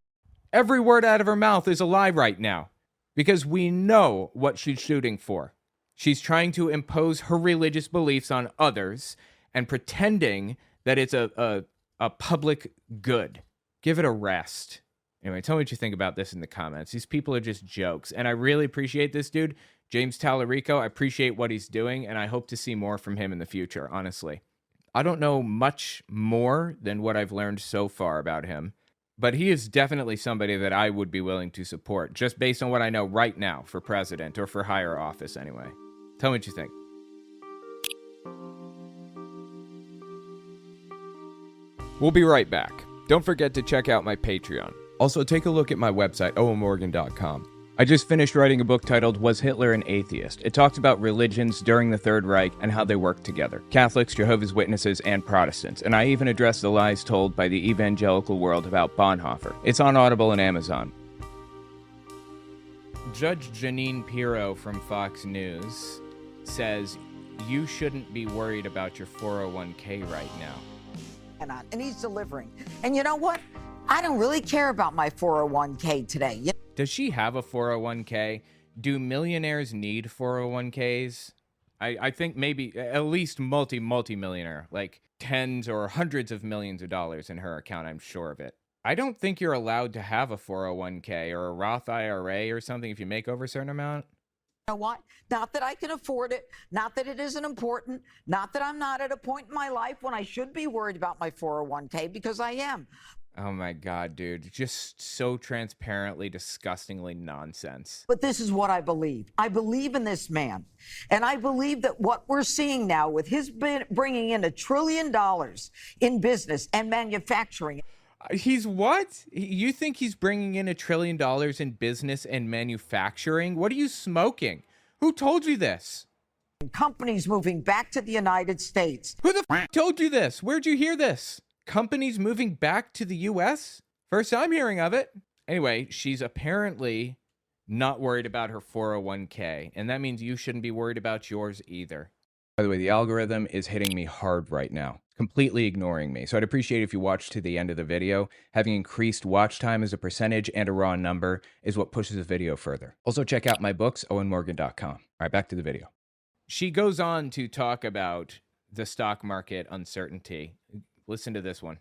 Every word out of her mouth is a lie right now. Because we know what she's shooting for. She's trying to impose her religious beliefs on others and pretending that it's a public good. Give it a rest. Anyway, tell me what you think about this in the comments. These people are just jokes. And I really appreciate this dude, James Talarico. I appreciate what he's doing, and I hope to see more from him in the future, honestly. I don't know much more than what I've learned so far about him, but he is definitely somebody that I would be willing to support, just based on what I know right now for president, or for higher office anyway. Tell me what you think. We'll be right back. Don't forget to check out my Patreon. Also, take a look at my website, owenmorgan.com. I just finished writing a book titled Was Hitler an Atheist? It talks about religions during the Third Reich and how they work together. Catholics, Jehovah's Witnesses, and Protestants. And I even address the lies told by the evangelical world about Bonhoeffer. It's on Audible and Amazon. Judge Jeanine Pirro from Fox News says you shouldn't be worried about your 401k right now. And he's delivering. And you know what? I don't really care about my 401k today. Does she have a 401k? Do millionaires need 401ks? I think maybe at least multi-millionaire, like tens or hundreds of millions of dollars in her account, I'm sure of it. I don't think you're allowed to have a 401k or a Roth IRA or something if you make over a certain amount. You know what? Not that I can afford it, not that it isn't important, not that I'm not at a point in my life when I should be worried about my 401k, because I am. Oh my God, dude. Just so transparently, disgustingly nonsense. But this is what I believe. I believe in this man. And I believe that what we're seeing now with his bringing in $1 trillion in business and manufacturing. He's what? You think he's bringing in $1 trillion in business and manufacturing? What are you smoking? Who told you this? Companies moving back to the United States. Who the f told you this? Where'd you hear this? Companies moving back to the U.S.? First time hearing of it. Anyway, she's apparently not worried about her 401k, and that means you shouldn't be worried about yours either. By the way, the algorithm is hitting me hard right now, completely ignoring me. So I'd appreciate if you watched to the end of the video. Having increased watch time as a percentage and a raw number is what pushes the video further. Also check out my books, owenmorgan.com. All right, back to the video. She goes on to talk about the stock market uncertainty. Listen to this one.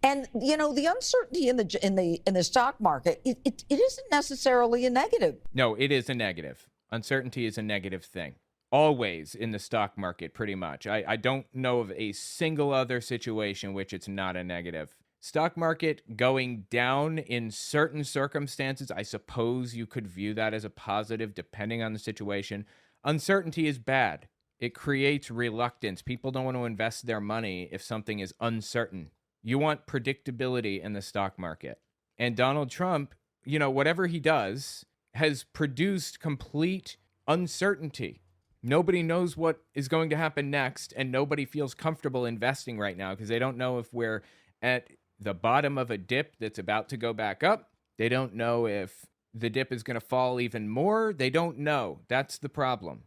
And you know, the uncertainty in the stock market, it isn't necessarily a negative. No, it is a negative. Uncertainty is a negative thing. Always in the stock market, pretty much. I don't know of a single other situation which it's not a negative. Stock market going down in certain circumstances, I suppose you could view that as a positive depending on the situation. Uncertainty is bad. It creates reluctance. People don't want to invest their money if something is uncertain. You want predictability in the stock market. And Donald Trump, you know, whatever he does has produced complete uncertainty. Nobody knows what is going to happen next, and nobody feels comfortable investing right now because they don't know if we're at the bottom of a dip that's about to go back up. They don't know if the dip is going to fall even more. They don't know. That's the problem.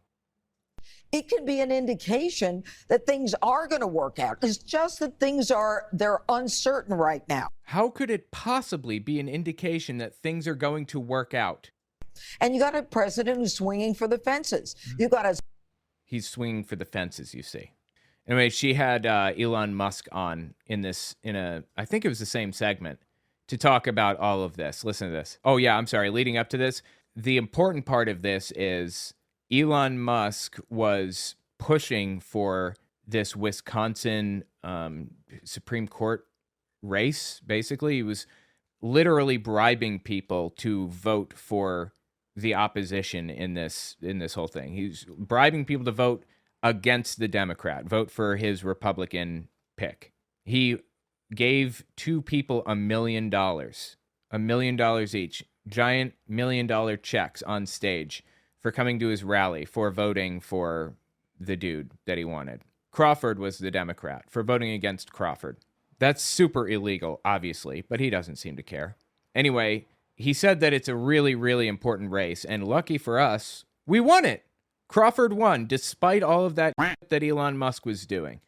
It could be an indication that things are going to work out. It's just that they're uncertain right now. How could it possibly be an indication that things are going to work out? And you got a president who's swinging for the fences. You got a... He's swinging for the fences, you see. Anyway, she had Elon Musk on I think it was the same segment, to talk about all of this. Listen to this. Oh yeah, I'm sorry. Leading up to this, the important part of this is Elon Musk was pushing for this Wisconsin Supreme Court race. Basically, he was literally bribing people to vote for the opposition in this whole thing. He's bribing people to vote against the Democrat, vote for his Republican pick. He gave two people $1 million each, giant $1 million checks on stage for coming to his rally, for voting for the dude that he wanted. Crawford was the Democrat, for voting against Crawford. That's super illegal, obviously, but he doesn't seem to care. Anyway, he said that it's a really, really important race, and lucky for us, we won it. Crawford won, despite all of that that Elon Musk was doing.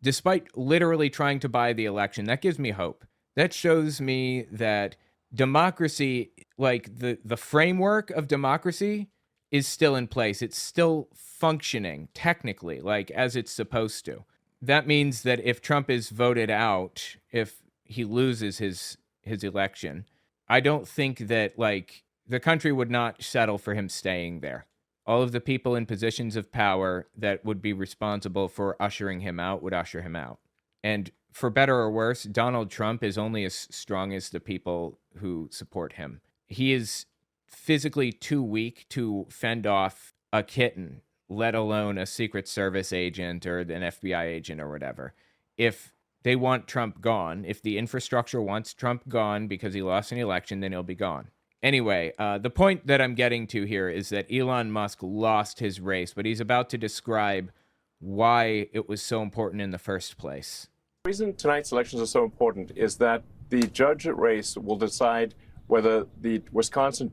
Despite literally trying to buy the election. That gives me hope. That shows me that democracy, like the framework of democracy, is still in place. It's still functioning, technically, like as it's supposed to. That means that if Trump is voted out, if he loses his election, I don't think that, like, the country would not settle for him staying there. All of the people in positions of power that would be responsible for ushering him out would usher him out. And for better or worse, Donald Trump is only as strong as the people who support him. He is physically too weak to fend off a kitten, let alone a Secret Service agent or an FBI agent or whatever. If They want Trump gone. If the infrastructure wants Trump gone because he lost an election, then he'll be gone. Anyway, the point that I'm getting to here is that Elon Musk lost his race, but he's about to describe why it was so important in the first place. The reason tonight's elections are so important is that the judge race will decide whether the Wisconsin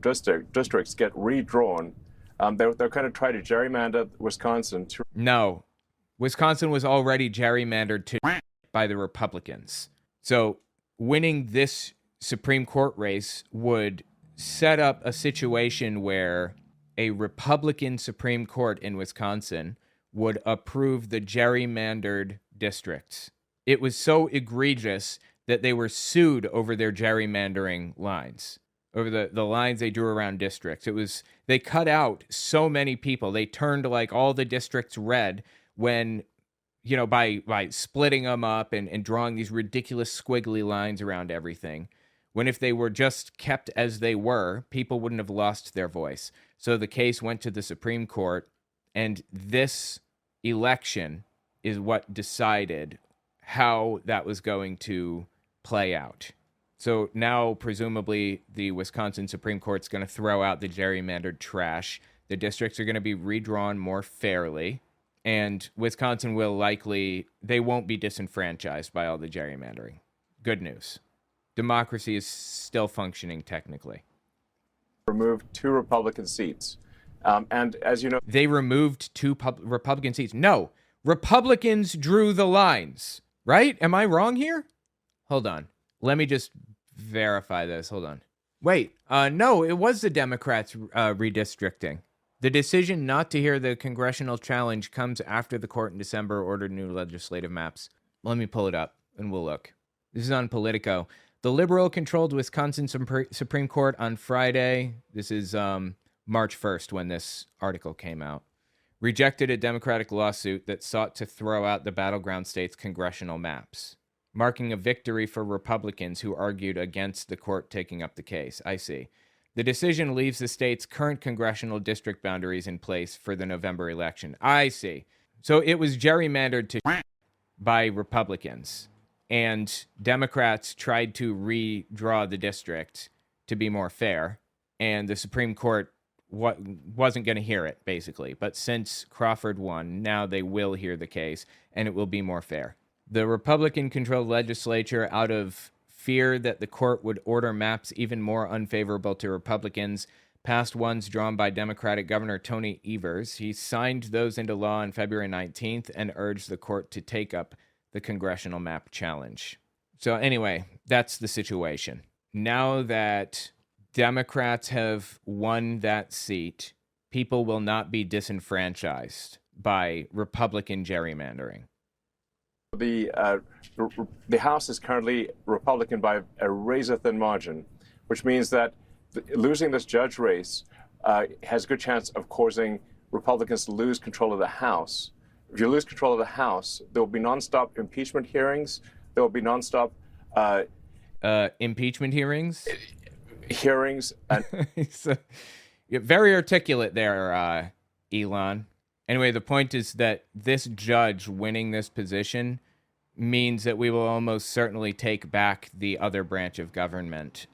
districts get redrawn. They're kind of trying to gerrymander Wisconsin. No, Wisconsin was already gerrymandered to by the Republicans. So winning this Supreme Court race would set up a situation where a Republican Supreme Court in Wisconsin would approve the gerrymandered districts. It was so egregious that they were sued over their gerrymandering lines, over the lines they drew around districts. They cut out so many people. They turned like all the districts red when, by splitting them up and drawing these ridiculous squiggly lines around everything. When if they were just kept as they were, people wouldn't have lost their voice. So the case went to the Supreme Court, and this election is what decided how that was going to play out. So now, presumably, the Wisconsin Supreme Court's going to throw out the gerrymandered trash. The districts are going to be redrawn more fairly, and Wisconsin they won't be disenfranchised by all the gerrymandering. Good news. Democracy is still functioning technically. Removed 2 Republican seats. And as you know, they removed 2 Republican seats. No, Republicans drew the lines, right? Am I wrong here? Hold on. Let me just verify this. Hold on. Wait, no, it was the Democrats redistricting. The decision not to hear the congressional challenge comes after the court in December ordered new legislative maps. Let me pull it up and we'll look. This is on Politico. The liberal-controlled Wisconsin Supreme Court on Friday, this is March 1st when this article came out, rejected a Democratic lawsuit that sought to throw out the battleground state's congressional maps, marking a victory for Republicans who argued against the court taking up the case. I see. The decision leaves the state's current congressional district boundaries in place for the November election. I see. So it was gerrymandered to by Republicans. And Democrats tried to redraw the district to be more fair, and the Supreme Court wasn't going to hear it, basically. But since Crawford won, now they will hear the case, and it will be more fair. The Republican-controlled legislature, out of fear that the court would order maps even more unfavorable to Republicans, passed ones drawn by Democratic Governor Tony Evers. He signed those into law on February 19th and urged the court to take up the congressional map challenge. So anyway, that's the situation. Now that Democrats have won that seat, people will not be disenfranchised by Republican gerrymandering. The House is currently Republican by a razor-thin margin, which means that losing this judge race has a good chance of causing Republicans to lose control of the House. If you lose control of the House, there will be nonstop impeachment hearings. There will be nonstop impeachment hearings. And you're very articulate there, Elon. Anyway, the point is that this judge winning this position means that we will almost certainly take back the other branch of government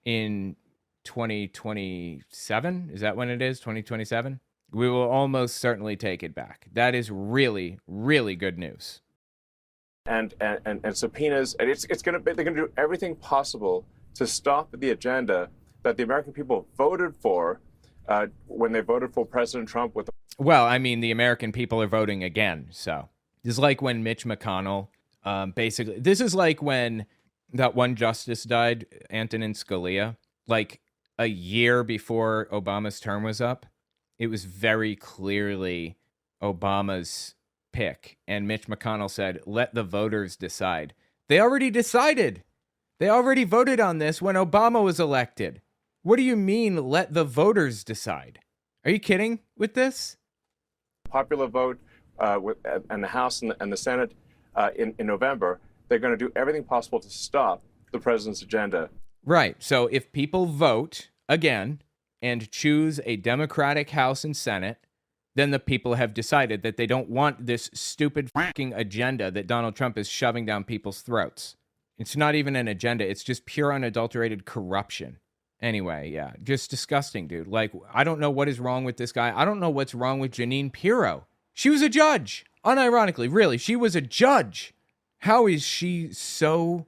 in 2027. Is that when it is? 2027? We will almost certainly take it back. That is really, really good news. And subpoenas, and they're going to do everything possible to stop the agenda that the American people voted for when they voted for President Trump. Well, I mean, the American people are voting again. So this is like when Mitch McConnell, basically, this is like when that one justice died, Antonin Scalia, like a year before Obama's term was up. It was very clearly Obama's pick. And Mitch McConnell said, let the voters decide. They already decided. They already voted on this when Obama was elected. What do you mean, let the voters decide? Are you kidding with this? Popular vote and the House and the Senate in November, they're going to do everything possible to stop the president's agenda. Right. So if people vote again and choose a Democratic House and Senate, then the people have decided that they don't want this stupid fucking agenda that Donald Trump is shoving down people's throats. It's not even an agenda. It's just pure unadulterated corruption. Anyway, yeah, just disgusting, dude. Like, I don't know what is wrong with this guy. I don't know what's wrong with Jeanine Pirro. She was a judge. Unironically, really, she was a judge. How is she so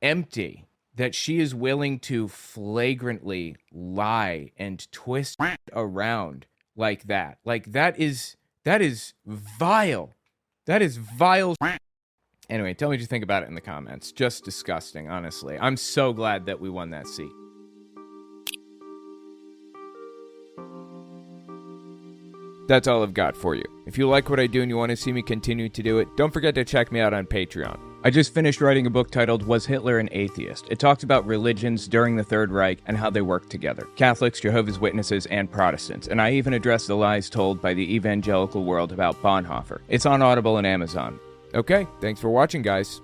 empty that she is willing to flagrantly lie and twist around like that? Like, that is vile. That is vile. Anyway, tell me what you think about it in the comments. Just disgusting, honestly. I'm so glad that we won that seat. That's all I've got for you. If you like what I do and you want to see me continue to do it, don't forget to check me out on Patreon. I just finished writing a book titled Was Hitler an Atheist? It talks about religions during the Third Reich and how they work together. Catholics, Jehovah's Witnesses, and Protestants. And I even address the lies told by the evangelical world about Bonhoeffer. It's on Audible and Amazon. Okay, thanks for watching, guys.